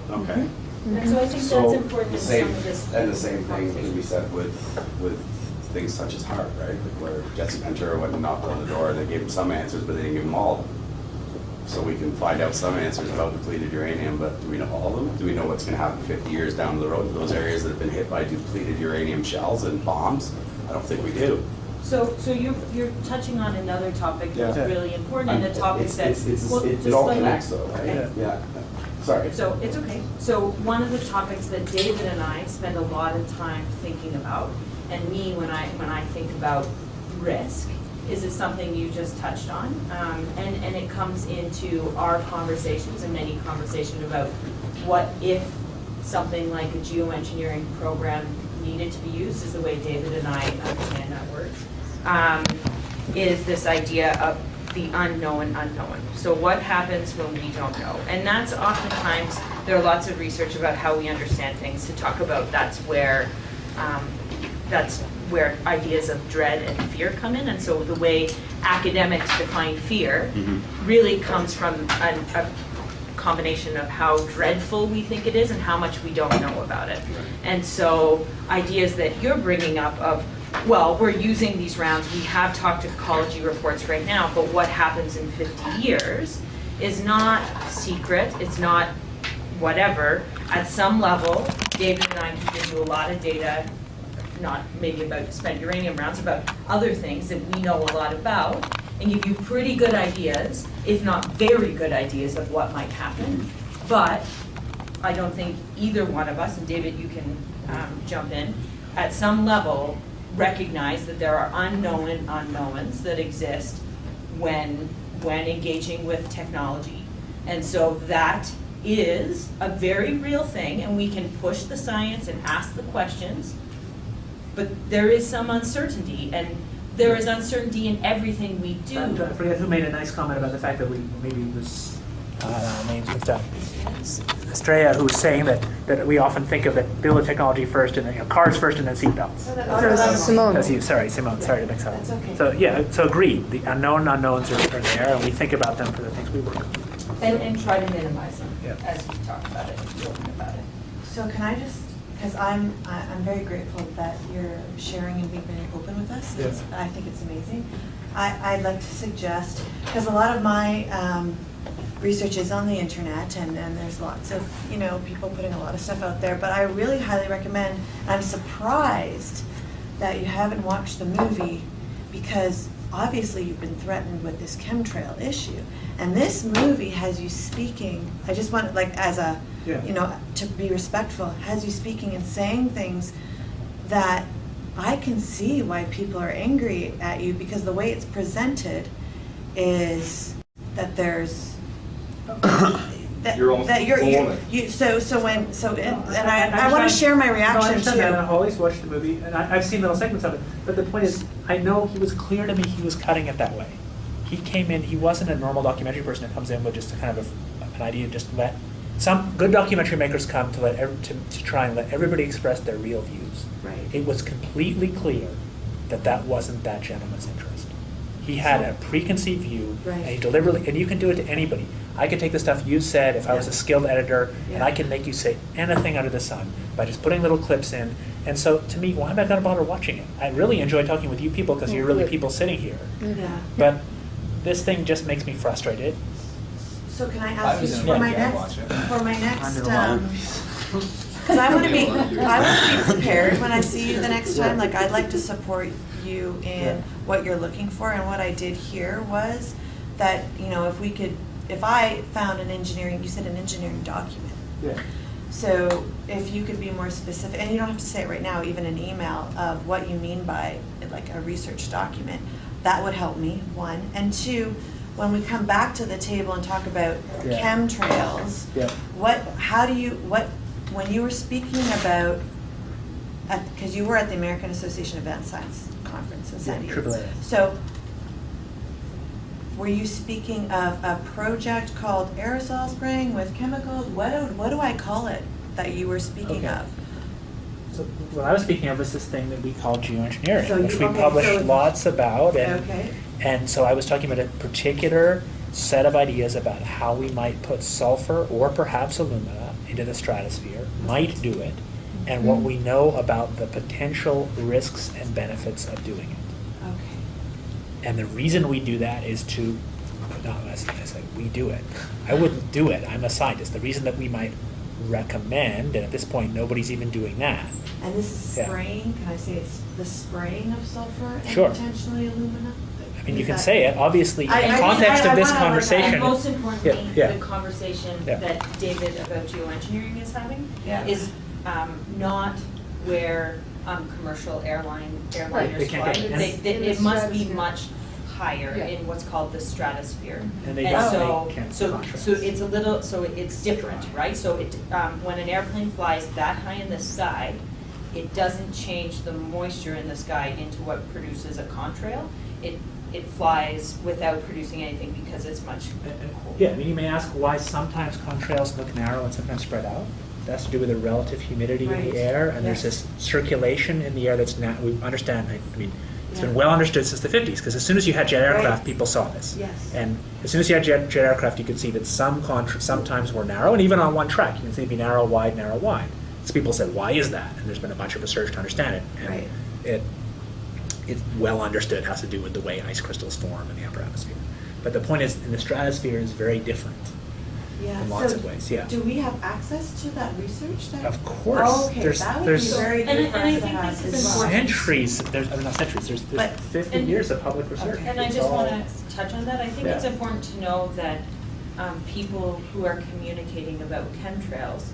Okay. And so I think So that's important the in same, some of this. and the same thing can be said with things such as HARP, right? Like where Jesse Ventura went and knocked on the door and they gave him some answers, but they didn't give him all of them. So we can find out some answers about depleted uranium, but do we know all of them? Do we know what's going to happen 50 years down the road to those areas that have been hit by depleted uranium shells and bombs? I don't think we do. So you're touching on another topic that's really important, and a topic that's it all connects though, right? Okay. Yeah. Sorry. So it's okay. So one of the topics that David and I spend a lot of time thinking about, and me when I think about risk, is it something you just touched on, and it comes into our conversations and many conversations about what if something like a geoengineering program needed to be used, is the way David and I understand that word, is this idea of the unknown unknown. So what happens when we don't know? And that's oftentimes, there are lots of research about how we understand things to talk about. That's where ideas of dread and fear come in. And so the way academics define fear really comes from a combination of how dreadful we think it is and how much we don't know about it. And so ideas that you're bringing up of, well, we're using these rounds, we have toxicology reports right now, but what happens in 50 years is not secret, it's not whatever. At some level, David and I can give you a lot of data, not maybe about spent uranium rounds, about other things that we know a lot about, and give you pretty good ideas, if not very good ideas of what might happen. But I don't think either one of us, and David, you can jump in, at some level recognize that there are unknown unknowns that exist when engaging with technology. And so that is a very real thing, and we can push the science and ask the questions, but there is some uncertainty, and there is uncertainty in everything we do. I forget who made a nice comment about the fact that maybe it was names with Estrella who's saying that we often think of it, build a technology first, and then cars first, and then seatbelts. Simone. That's you. Sorry, Simone. Sorry to mix up. That's okay. So yeah, so agreed. The unknown unknowns are there, and we think about them for the things we work on. And try to minimize them Yeah. as we talk about it, talking about it. So can I just, because I'm very grateful that you're sharing and being very open with us. Yeah. I think it's amazing. I'd like to suggest, because a lot of my research is on the internet, and there's lots of people putting a lot of stuff out there, but I really highly recommend, I'm surprised that you haven't watched the movie, because obviously you've been threatened with this chemtrail issue, and this movie has you speaking, I just want, like, as a, to be respectful, has you speaking and saying things that I can see why people are angry at you, because the way it's presented is that there's that You're almost that I want to share my reaction too. too. Holly's watched the movie, and I've seen little segments of it. But the point is, I know he was clear to me he was cutting it that way. He came in. He wasn't a normal documentary person that comes in with just a kind of an idea. Just let some good documentary makers come to try and let everybody express their real views. Right. It was completely clear that wasn't that gentleman's interest. He had a preconceived view, Right. and he deliberately, and you can do it to anybody. I can take the stuff you said if I was a skilled editor, and I can make you say anything under the sun by just putting little clips in. And so to me, why am I going to bother watching it? I really enjoy talking with you people because you're really people sitting here. Yeah. But this thing just makes me frustrated. So can I ask you for my next because I want to be prepared when I see you the next time. Like, I'd like to support you in what you're looking for, and what I did here was that if I found an engineering, you said an engineering document. Yeah. So if you could be more specific, and you don't have to say it right now, even an email of what you mean by like a research document, that would help me, one. And two, when we come back to the table and talk about chemtrails, when you were speaking about, because you were at the American Association of Advanced Science Conference in San Diego. So were you speaking of a project called aerosol spraying with chemicals? What do I call it that you were speaking of? So what I was speaking of was this thing that we call geoengineering, So which we published lots about. And so I was talking about a particular set of ideas about how we might put sulfur or perhaps alumina into the stratosphere, might do it, and what we know about the potential risks and benefits of doing it. Okay. And the reason we do that is to, I say we do it. I wouldn't do it. I'm a scientist. The reason that we might recommend, and at this point nobody's even doing that. And this is spraying, can I say it's the spraying of sulfur and Sure. potentially alumina? I mean, you can say it, obviously, in the context of this conversation. And most importantly, Yeah. the conversation that David about geoengineering is having is not where commercial airliners They can't fly. get it. It must be much higher in what's called the stratosphere. And they so can't it's a little, so it's different, right? So when an airplane flies that high in the sky, it doesn't change the moisture in the sky into what produces a contrail. It flies without producing anything because it's much colder. Yeah, I mean, you may ask why sometimes contrails look narrow and sometimes spread out. That's to do with the relative humidity in the air, and there's this circulation in the air that's not, we understand, I mean, it's been well understood since the 50s, because as soon as you had jet aircraft, people saw this. Yes. And as soon as you had jet aircraft, you could see that sometimes were narrow, and even on one track, you can see it be narrow, wide, narrow, wide. So people said, why is that? And there's been a bunch of research to understand it. And it's well understood, it has to do with the way ice crystals form in the upper atmosphere. But the point is, in the stratosphere is very different in lots of ways. Yeah. Do we have access to that research? Of course. Oh, okay, that would be very good for us to have. Centuries. Not centuries. There's 50 years of public research. And I just want to touch on that. I think it's important to know that people who are communicating about chemtrails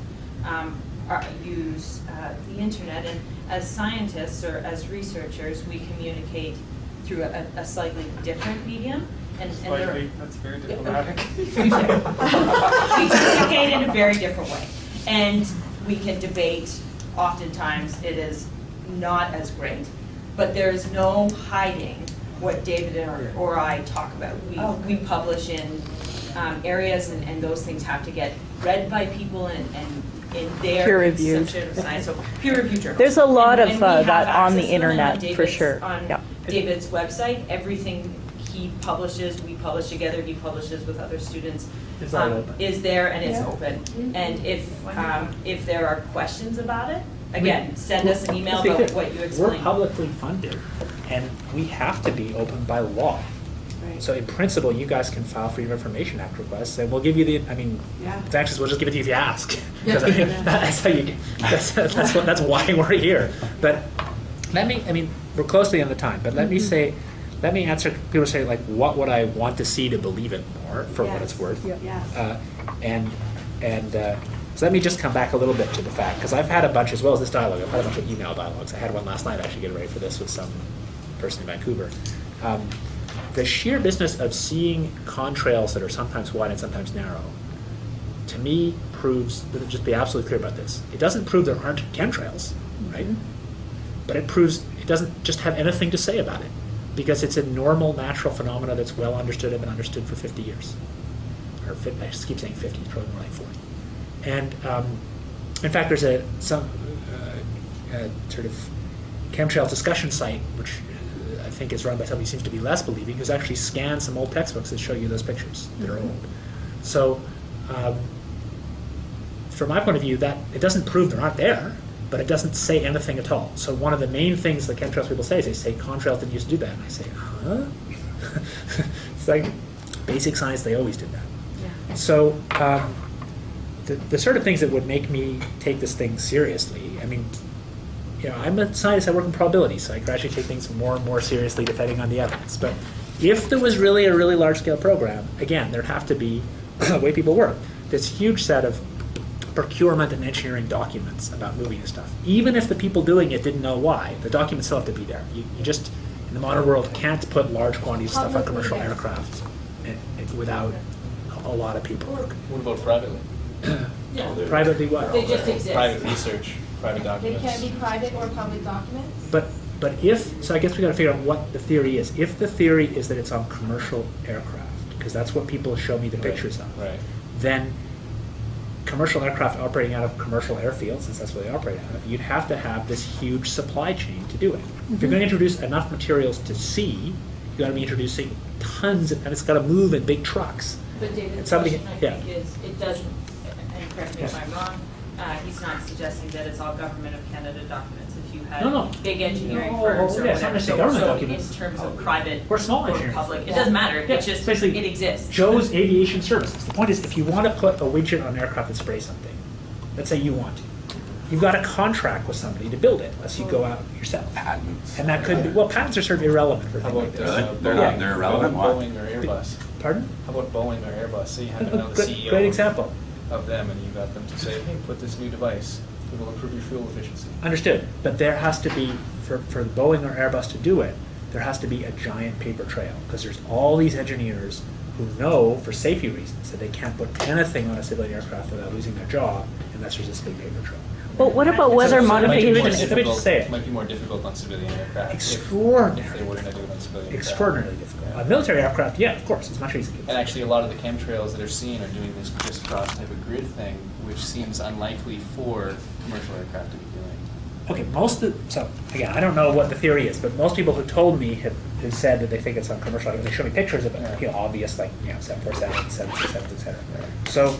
use the internet, and as scientists or as researchers, we communicate through a slightly different medium. That's very diplomatic. We communicate in a very different way, and we can debate. Oftentimes, it is not as great, but there's no hiding what David or I talk about. We publish in areas and those things have to get read by people and in their Peer-reviewed. conception of science. So peer-reviewed journals. There's a lot And of we have that on the access to them internet, on for David's- sure. On Yeah. David's website, everything he publishes, we publish together, he publishes with other students, It's all open. is there and it's Yeah. open. And if there are questions about it, again, send us an email Let's be about clear. what you We're explained. publicly funded, and we have to be open by law. Right. So in principle, you guys can file Freedom of Information Act requests, and we'll give you the, I mean, Yeah. it's actually, we'll just give it to you if you ask. Yeah. 'Cause I mean, that's how you get, that's why we're here. But let me, I mean, we're close to the end of the time, but let me say, let me answer, people say like, what would I want to see to believe it more, for what it's worth? Yeah. So let me just come back a little bit to the fact, because I've had a bunch, as well as this dialogue, I've had a bunch of email dialogues. I had one last night, actually, getting ready for this with some person in Vancouver. The sheer business of seeing contrails that are sometimes wide and sometimes narrow, to me, proves, let me just be absolutely clear about this, it doesn't prove there aren't chemtrails, right? But it proves it doesn't just have anything to say about it, because it's a normal natural phenomena that's well understood and been understood for 50 years. I just keep saying 50, it's probably more like 40. And in fact, there's some sort of chemtrail discussion site, which I think is run by somebody who seems to be less believing, who's actually scanned some old textbooks that show you those pictures that are old. So from my point of view, that it doesn't prove they're not there, but it doesn't say anything at all. So one of the main things the chemtrails people say is they say contrails didn't used to do that. And I say, huh? It's like basic science, they always did that. Yeah. So the sort of things that would make me take this thing seriously, I mean, you know, I'm a scientist, I work in probability, so I gradually take things more and more seriously depending on the evidence. But if there was really a really large-scale program, again, there'd have to be, the way people work, this huge set of procurement and engineering documents about moving and stuff. Even if the people doing it didn't know why, the documents still have to be there. You just, in the modern world, can't put large quantities of stuff on commercial aircraft without a lot of people work. What about privately? Privately what? They just exist. Private research, private They documents. can be private or public documents. But if, so I guess we got to figure out what the theory is. If the theory is that it's on commercial aircraft, because that's what people show me the pictures of, Right. then commercial aircraft operating out of commercial airfields, since that's where they operate out of, you'd have to have this huge supply chain to do it. If you're going to introduce enough materials to sea, you got to be introducing tons, and it's got to move in big trucks. But David's And somebody- question, I yeah. think, is it doesn't, and correct me if I'm wrong, he's not suggesting that it's all Government of Canada documents. If you had No. big engineering No, firms or yeah, it's not whatever, necessarily government so documents. in terms of private Or small or engineering. public, it doesn't matter. Yeah, It's just, basically, it exists. Joe's Aviation Services. The point is, if you want to put a widget on an aircraft that sprays something, let's say you want to, you've got a contract with somebody to build it, unless you go out yourself. Patents. And that could be, well, patents are sort of irrelevant for How things about, like this. They're Yeah. not, they're irrelevant. How about Why? Boeing or Airbus? Pardon? How about Boeing or Airbus? Say you have to know the CEO Great example. of them, and you got them to say, hey, put this new device. It will improve your fuel efficiency. Understood. But there has to be, for Boeing or Airbus to do it, there has to be a giant paper trail, because there's all these engineers who know, for safety reasons, that they can't put anything on a civilian aircraft without losing their job, unless there's this big paper trail. But what about weather So it might be more modification? Let me just say it. Might be more difficult on civilian aircraft. Extraordinary. If they were going to do it on civilian aircraft. Extraordinarily difficult. On military aircraft, yeah, of course, it's much easier. And actually, a lot of the chemtrails that are seen are doing this crisscross type of grid thing, which seems unlikely for commercial aircraft to be doing. Okay, so again, I don't know what the theory is, but most people who told me have said that they think it's on commercial, they show me pictures of it, obvious, like, 747, 767, etc. So,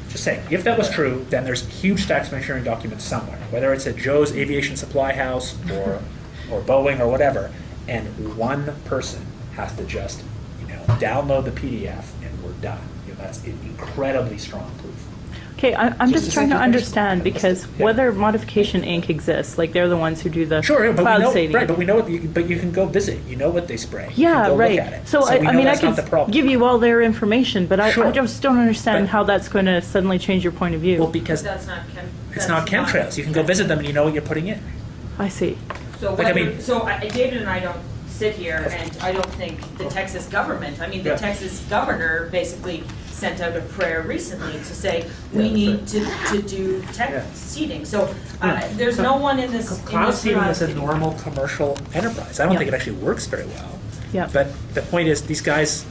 just saying, if that was true, then there's huge stacks of engineering documents somewhere, whether it's at Joe's Aviation Supply House or Boeing or whatever, and one person has to just, download the PDF and we're done. That's incredibly strong proof. Okay, I'm just trying to understand, because Yeah. Weather Modification Inc. exists, like they're the ones who do the Sure, but cloud we know, saving. right? But we know what. But you can go visit. You know what they spray. You Yeah, can go right. Look at it. So, we know I that's not the could problem. give you all their information, but I Sure. just don't understand But- how that's going to suddenly change your point of view. Well, because That's not it's not chemtrails. You can go visit them and you know what you're putting in. I see. So, Like, I mean- David and I don't sit here, and I don't think the Texas government, the Yeah. Texas governor basically sent out a prayer recently to say, we that's need right. to do tech Yeah. seeding. So Yeah. there's no one in this. Cloud seeding crowd is a sitting- normal commercial enterprise. I don't Yeah. think it actually works very well. Yeah. But the point is, these guys,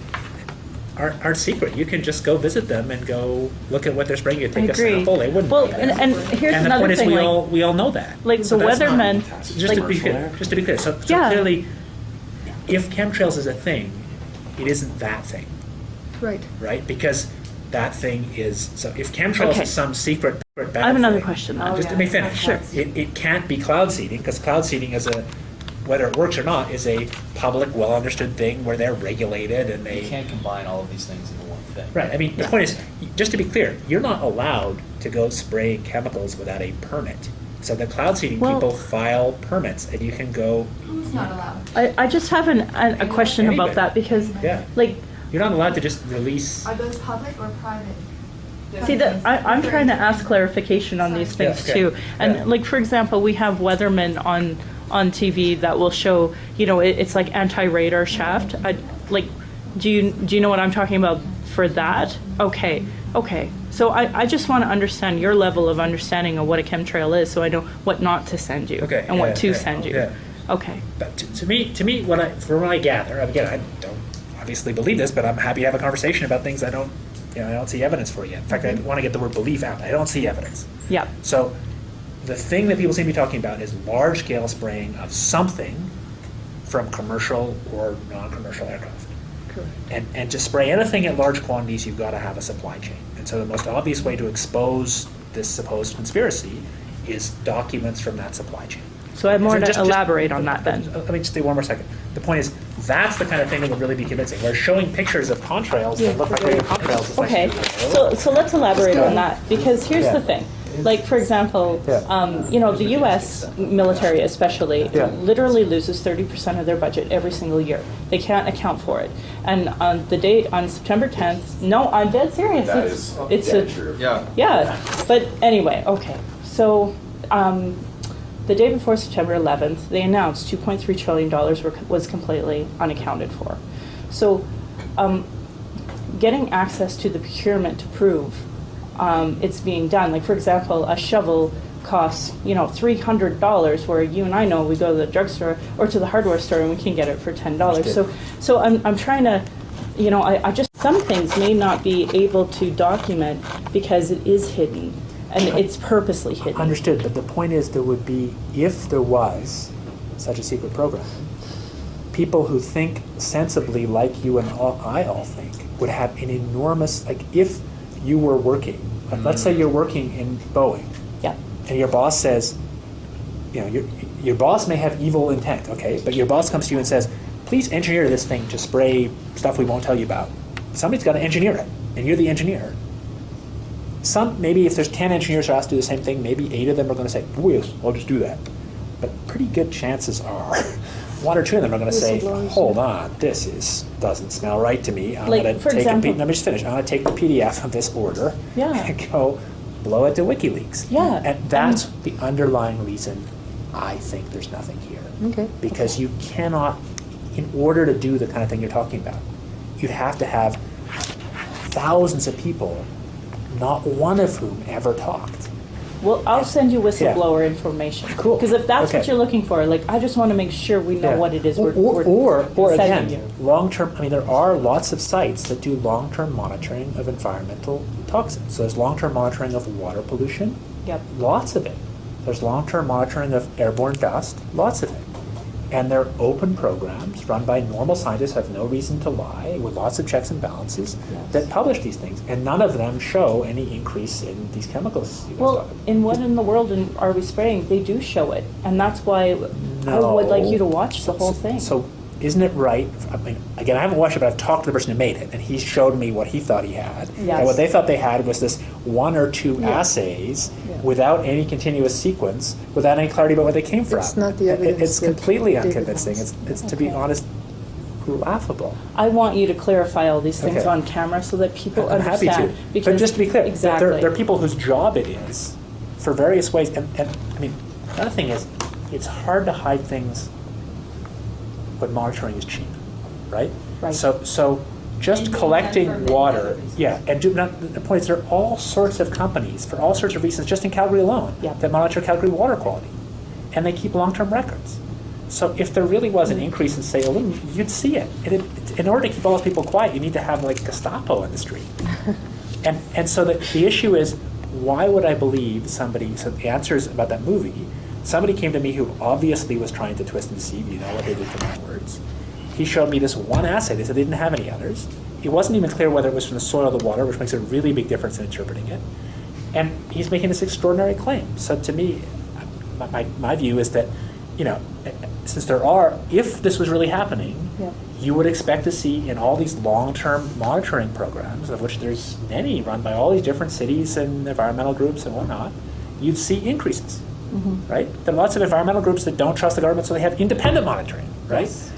aren't secret. You can just go visit them and go look at what they're spraying. You take a agree. sample. They wouldn't. Well, know that. and here's and the another point thing. is, Like, we all know that. like So the that's not- weathermen. Just like, to be clear. So Yeah. clearly, if chemtrails is a thing, it isn't that thing, Right. right? Because that thing is, so if chemtrails Okay. is some secret bad I have another thing, question. just let me finish. Sure. It can't be cloud seeding, because cloud seeding is whether it works or not, is a public, well-understood thing where they're regulated and they... You can't combine all of these things into one thing. Right, I mean, the point is, just to be clear, you're not allowed to go spray chemicals without a permit. So the cloud seeding people file permits, and you can go... Who's not allowed? I just have a question about Anybody. that because, Yeah. like, You're not allowed to just release... Are those public or private? see that I'm trying to ask clarification on these things Yeah, okay. too. And Yeah. like, for example, we have weathermen on TV that will show, it's like anti-radar shaft. Do you know what I'm talking about for that? Okay. So I just want to understand your level of understanding of what a chemtrail is, so I know what not to send you and what to send you. Yeah. Okay. But to me, from what I gather, again, I don't obviously believe this, but I'm happy to have a conversation about things I don't see evidence for yet. In fact, I want to get the word belief out. I don't see evidence. Yeah. So the thing that people seem to be talking about is large-scale spraying of something from commercial or non-commercial aircraft. Correct. And to spray anything at large quantities, you've got to have a supply chain. And so the most obvious way to expose this supposed conspiracy is documents from that supply chain. So I have more And to elaborate on that then. Let me just do one more second. The point is, that's the kind of thing that would really be convincing. We're showing pictures of contrails that look like regular contrails. It's like- Okay, so let's elaborate on that, because here's the thing. Like, for example, the U.S. military especially literally loses 30% of their budget every single year. They can't account for it. And on September 10th, no, I'm dead serious. That is dead true. Yeah, but anyway, okay. So the day before September 11th, they announced $2.3 trillion was completely unaccounted for. So getting access to the procurement to prove it's being done. Like, for example, a shovel costs, $300, where you and I know we go to the drugstore or to the hardware store and we can get it for $10. So I'm trying to, I just, some things may not be able to document because it is hidden and it's purposely hidden. Understood, but the point is there would be, if there was such a secret program, people who think sensibly like you and I all think would have an enormous, like if you were working, let's say you're working in Boeing, and your boss says, your boss may have evil intent, okay, but your boss comes to you and says, please engineer this thing to spray stuff we won't tell you about. Somebody's got to engineer it, and you're the engineer. Maybe if there's 10 engineers who asked to do the same thing, maybe 8 of them are going to say, oh yes, I'll just do that. But pretty good chances are 1 or 2 of them are going to say, hold on, this doesn't smell right to me. I'm going to take let me just finish. I'm going to take the PDF of this order and go blow it to WikiLeaks. Yeah. And that's the underlying reason I think there's nothing here. Okay. Because you cannot, in order to do the kind of thing you're talking about, you'd have to have thousands of people, not one of whom ever talked. Well, I'll send you whistleblower information. Cool. Because if that's Okay. what you're looking for, like, I just want to make sure we know what it is we're or sending again, you. long-term, there are lots of sites that do long-term monitoring of environmental toxins. So there's long-term monitoring of water pollution. Yep. Lots of it. There's long-term monitoring of airborne dust. Lots of it. And they're open programs run by normal scientists who have no reason to lie, with lots of checks and balances, that publish these things. And none of them show any increase in these chemicals. Well, in what in the world are we spraying? They do show it. And that's why I would like you to watch the whole thing. So isn't it right, again, I haven't watched it, but I've talked to the person who made it, and he showed me what he thought he had. Yes. And what they thought they had was this 1 or 2 assays without any continuous sequence, without any clarity about where they came from. It's not the evidence. It's completely David unconvincing. has. It's to be honest, laughable. I want you to clarify all these things Okay. on camera so that people I'm happy understand. to. Because But just to be clear, exactly. there are people whose job it is, for various ways, and another thing is, it's hard to hide things when monitoring is cheap, right? Right. So just collecting water, the point is there are all sorts of companies, for all sorts of reasons, just in Calgary alone, that monitor Calgary water quality. And they keep long-term records. So if there really was an increase in, say, aluminum, you'd see it. In order to keep all those people quiet, you need to have like Gestapo in the street. and so the issue is, why would I believe somebody? So the answer is about that movie. Somebody came to me who obviously was trying to twist and deceive. You know what they did to my words. He showed me this one assay. They said they didn't have any others. It wasn't even clear whether it was from the soil or the water, which makes a really big difference in interpreting it. And he's making this extraordinary claim. So to me, my view is that, you know, since if this was really happening, you would expect to see in all these long-term monitoring programs, of which there's many run by all these different cities and environmental groups and whatnot, you'd see increases, right? There are lots of environmental groups that don't trust the government, so they have independent monitoring, right? Yes.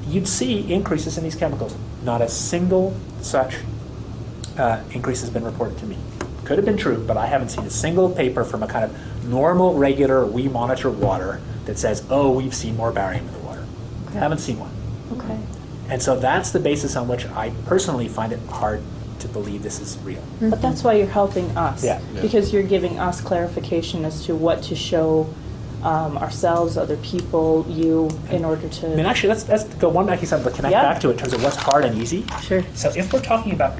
You'd see increases in these chemicals. Not a single such increase has been reported to me. Could have been true, but I haven't seen a single paper from a kind of normal, regular, we monitor water that says, oh, we've seen more barium in the water. Okay. Haven't seen one. Okay. And so that's the basis on which I personally find it hard to believe this is real. But that's why you're helping us. Yeah. Because you're giving us clarification as to what to show ourselves, other people, you, in order to... I mean, actually, let's go one back example, but connect back to it in terms of what's hard and easy. Sure. So if we're talking about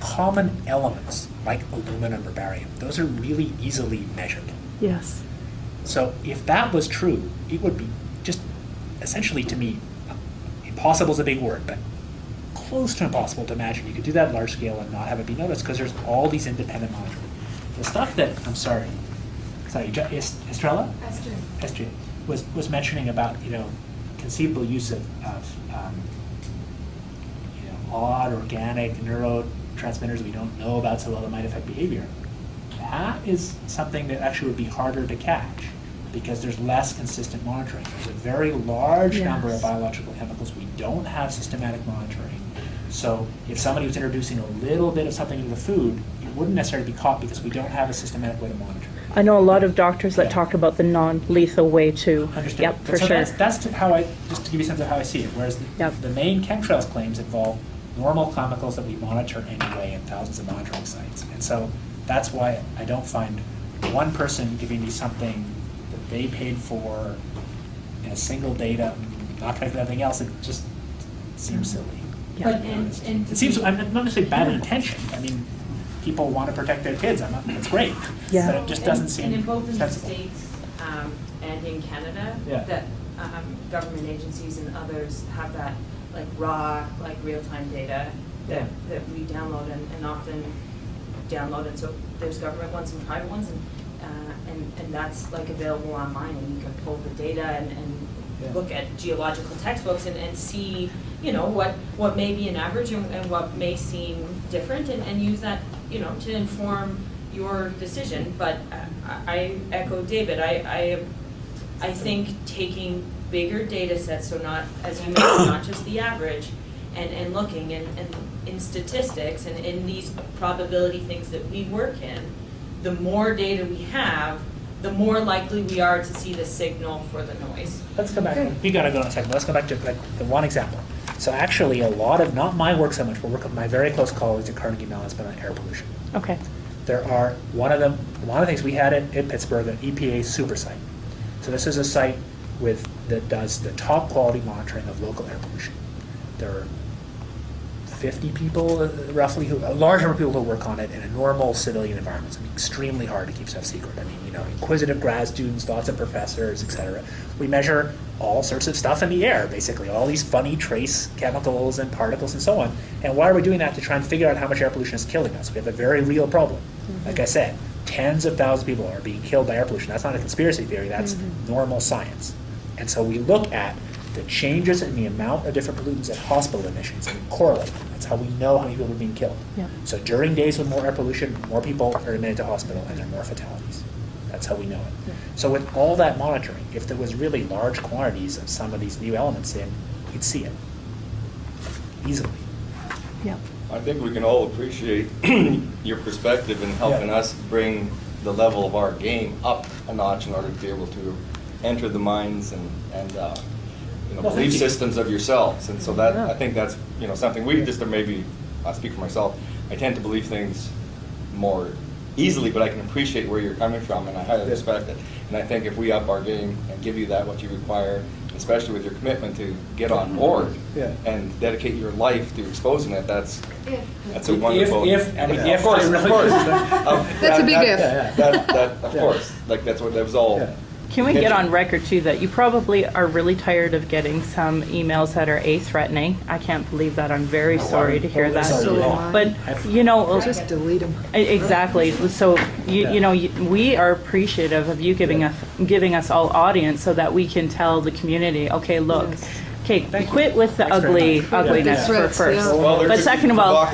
common elements like aluminum or barium, those are really easily measured. Yes. So if that was true, it would be just essentially, to me, impossible is a big word, but close to impossible to imagine you could do that large scale and not have it be noticed, because there's all these independent monitoring. The stuff that, Sorry, Estrella? Esther was mentioning about, conceivable use of odd organic neurotransmitters we don't know about so well that might affect behavior. That is something that actually would be harder to catch because there's less consistent monitoring. There's a very large number of biological chemicals we don't have systematic monitoring. So if somebody was introducing a little bit of something into the food, it wouldn't necessarily be caught because we don't have a systematic way to monitor. I know a lot of doctors that talk about the non-lethal way too. Understood. Yep, for so sure. That's just to give you a sense of how I see it. Whereas the main chemtrails claims involve normal chemicals that we monitor anyway in thousands of monitoring sites. And so that's why I don't find one person giving me something that they paid for in a single data, not connected to anything else. It just seems silly. Yeah. It seems, I'm not necessarily bad intention. I mean, people want to protect their kids. That's great. Yeah. But it just doesn't seem and in both in the sensible. States and in Canada, that government agencies and others have that like raw, like real-time data that we download and often download. And so there's government ones and private ones, and that's like available online, and you can pull the data and look at geological textbooks and see, what may be an average and what may seem different, and use that, to inform your decision. But I echo David. I think taking bigger data sets, so not, as you mentioned, not just the average, and looking and in statistics and in these probability things that we work in, the more data we have, the more likely we are to see the signal for the noise. Let's go back. We got to go in a second. Let's go back to the one example. So actually, a lot of, not my work so much, but work of my very close colleagues at Carnegie Mellon has been on air pollution. Okay. There are, one of the things we had in Pittsburgh, an EPA super site. So this is a site that does the top quality monitoring of local air pollution. There are 50 people, roughly, a large number of people who work on it in a normal civilian environment. It's extremely hard to keep stuff secret. I mean, inquisitive grad students, lots of professors, etc. We measure all sorts of stuff in the air, basically, all these funny trace chemicals and particles and so on. And why are we doing that? To try and figure out how much air pollution is killing us. We have a very real problem. Like I said, tens of thousands of people are being killed by air pollution. That's not a conspiracy theory, that's normal science. And so we look at the changes in the amount of different pollutants at hospital admissions and correlate them. That's how we know how many people are being killed. Yeah. So during days with more air pollution, more people are admitted to hospital and there are more fatalities. That's how we know it. Yeah. So with all that monitoring, if there was really large quantities of some of these new elements in, you'd see it easily. Yeah. I think we can all appreciate your perspective in helping us bring the level of our game up a notch in order to be able to enter the minds and belief systems of yourselves. And so that I think that's something we just, or maybe I'll speak for myself, I tend to believe things more easily, but I can appreciate where you're coming from, and I highly respect it. And I think if we up our game and give you that, what you require, especially with your commitment to get on board and dedicate your life to exposing it, that's a wonderful. Of course. That's a big if. Of course, like that was all. Yeah. Can we get on record too that you probably are really tired of getting some emails that are threatening? I can't believe that. I'm very sorry to hear that. But you know, just delete them. Exactly. So you know, we are appreciative of you giving us all audience so that we can tell the community, okay, look. Yes. Okay, quit with the ugliness for first. Yeah. Well, but second of all, No,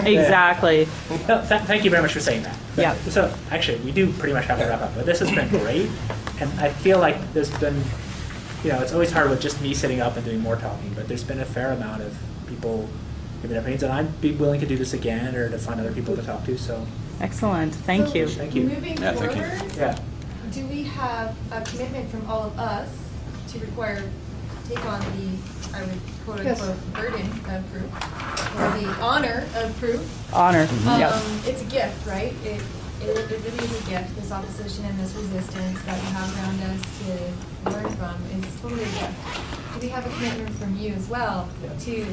exactly. thank you very much for saying that. Yeah. So actually, we do pretty much have to wrap up, but this has been great, and I feel like there's been, you know, it's always hard with just me sitting up and doing more talking, but there's been a fair amount of people giving their opinions, and I'd be willing to do this again or to find other people to talk to. So. Excellent. Thank you. Thank you. Moving forward, Yeah. do we have a commitment from all of us to take on the, I would quote unquote, burden of proof, or the honor of proof? Honor, It's a gift, right? It really is a gift, this opposition and this resistance that we have around us to learn from is totally a gift. Do we have a commitment from you as well to,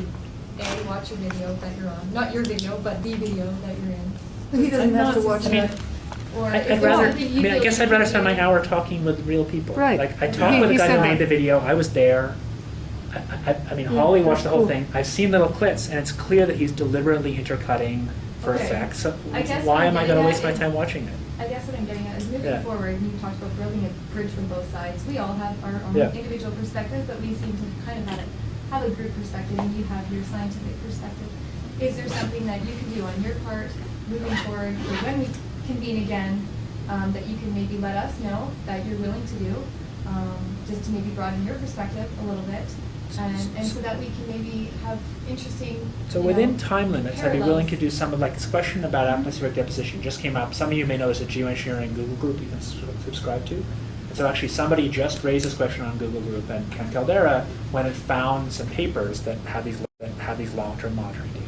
A, watch your video that you're on? Not your video, but the video that you're in. He doesn't have to watch it. I guess I'd rather spend my hour talking with real people. Right. Like I talked with the guy who made the video. I was there. I mean, Hollie watched the whole thing. I've seen little clips, and it's clear that he's deliberately intercutting for effect. So why am I going to waste my time watching it? I guess what I'm getting at is moving forward, and you talked about building a bridge from both sides. We all have our own individual perspectives, but we seem to kind of have a group perspective, and you have your scientific perspective. Is there something that you can do on your part moving forward, or when we convene again, that you can maybe let us know that you're willing to do, just to maybe broaden your perspective a little bit, and so that we can maybe have interesting. So within time limits, I'd be willing to do some of, like this question about atmospheric deposition just came up. Some of you may know there's a Geo-engineering Google group you can subscribe to. And so actually somebody just raised this question on Google group, and Ken Caldera went and found some papers that have these long-term monitoring data.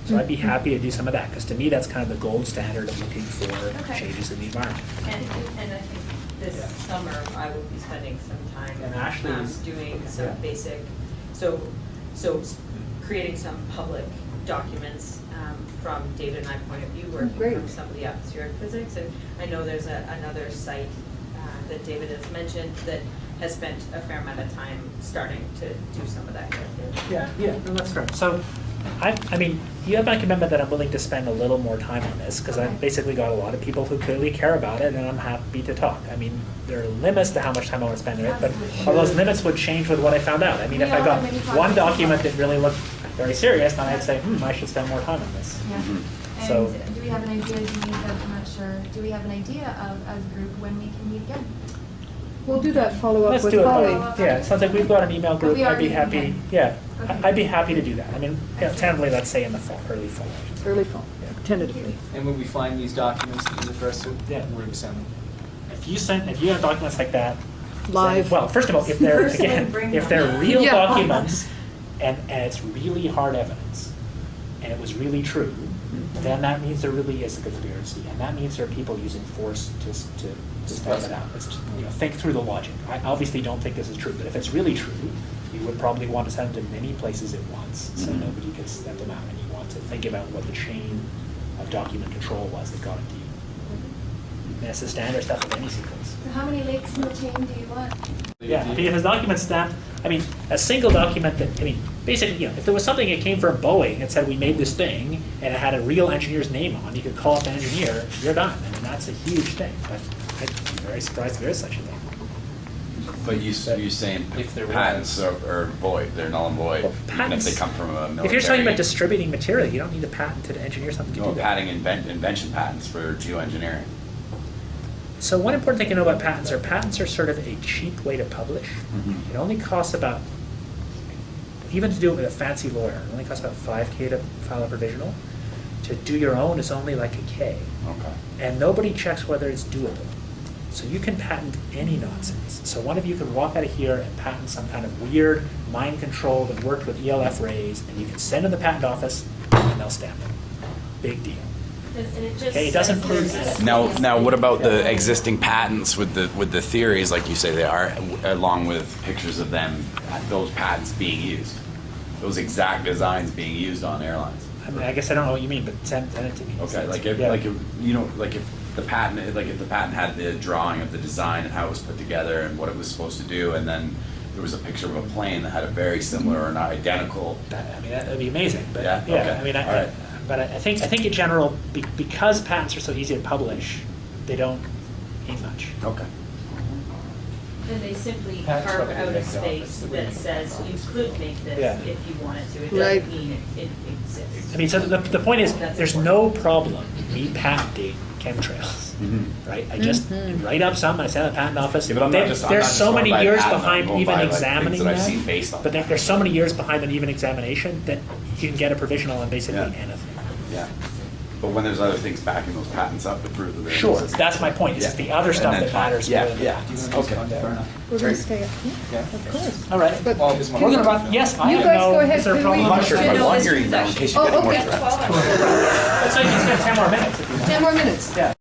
So I'd be happy to do some of that, because to me that's kind of the gold standard of looking for changes in the environment. And I think this summer I will be spending some time doing some basic, so creating some public documents from David and I point of view, working from some of the atmospheric physics. And I know there's another site that David has mentioned that has spent a fair amount of time starting to do some of that. Yeah, no, that's correct. So, I mean, you have my commitment that I'm willing to spend a little more time on this, because I've basically got a lot of people who clearly care about it, and I'm happy to talk. I mean, there are limits to how much time I want to spend on it, but all those limits would change with what I found out. I mean, if I got one document that really looked very serious, then I'd say, I should spend more time on this. Yeah. So, and do we have an idea, I'm not sure, do we have an idea of, as a group, when we can meet again? We'll do that follow-up let's with do it. Hollie. Yeah, it sounds like we've got an email group. I'd be happy. Yeah, I'd be happy to do that. I mean, tentatively, let's say in the fall, early fall. Early fall, tentatively. And when we find these documents that you addressed, where do we send them? If you have documents like that, live. Well, first of all, if they're real documents and it's really hard evidence and it was really true, then that means there really is a conspiracy, and that means there are people using force to stand it out. It's just, think through the logic. I obviously don't think this is true, but if it's really true, you would probably want to send them to many places at once, so nobody could step them out, and you want to think about what the chain of document control was that got it to you. And that's the standard stuff of any sequence. So how many links in the chain do you want? Yeah, if a document stamped, I mean, a single document that, I mean, basically, if there was something that came from Boeing that said we made this thing and it had a real engineer's name on, you could call up the engineer, you're done. I mean, that's a huge thing. But I'd be very surprised there is such a thing. But you're saying if patents are void, they're null and void, well, even if they come from a military. If you're talking about distributing material, you don't need a patent to engineer something to do that. Patenting invention patents for geoengineering. So one important thing to know about patents are sort of a cheap way to publish. It only costs about, even to do it with a fancy lawyer, it only costs about $5K to file a provisional. To do your own is only like $1K. Okay. And nobody checks whether it's doable. So you can patent any nonsense. So one of you can walk out of here and patent some kind of weird, mind-controlled that worked with ELF rays, and you can send in the patent office, and they'll stamp it. Big deal. And it just Okay, it doesn't says prove there's- that. Now, what about the existing patents with the theories, like you say they are, along with pictures of them, those patents being used, those exact designs being used on airlines? I mean, I guess I don't know what you mean, but send it to me. Okay, like Yeah. if the patent had the drawing of the design and how it was put together and what it was supposed to do, and then there was a picture of a plane that had a very similar or not identical. I mean, that would be amazing. But Yeah, okay. I mean, All right. but I think in general, because patents are so easy to publish, they don't mean much. Okay. And they simply Patents carve probably out a make space the that says you could make this Yeah. if you wanted to. It Right. doesn't mean it exists. I mean, so the point is, That's there's important. no problem me patenting chemtrails, right? I just write up some, I send to the patent office. Yeah, but I'm not just- I'm There's not so just many going by years patent, I'm behind going even by, like, examining things that I've that. seen based on But there's so many years behind an even examination that you can get a provisional on basically Yeah. anything. Yeah. But when there's other things backing those patents up to prove that they're Sure, consistent. that's my point. It's just the other stuff And that then- matters. Yeah, more than- yeah. Okay. Fair enough. We're going to stay up here, Yeah. of course. All right. But Well, We're gonna run, yes, I You have guys no, go ahead. is there a Can problem? we- I'm not sure if I No, want it's your email in case you Oh, get more okay. direct. So you can spend 10 more minutes if you want. 10 more minutes. Yeah.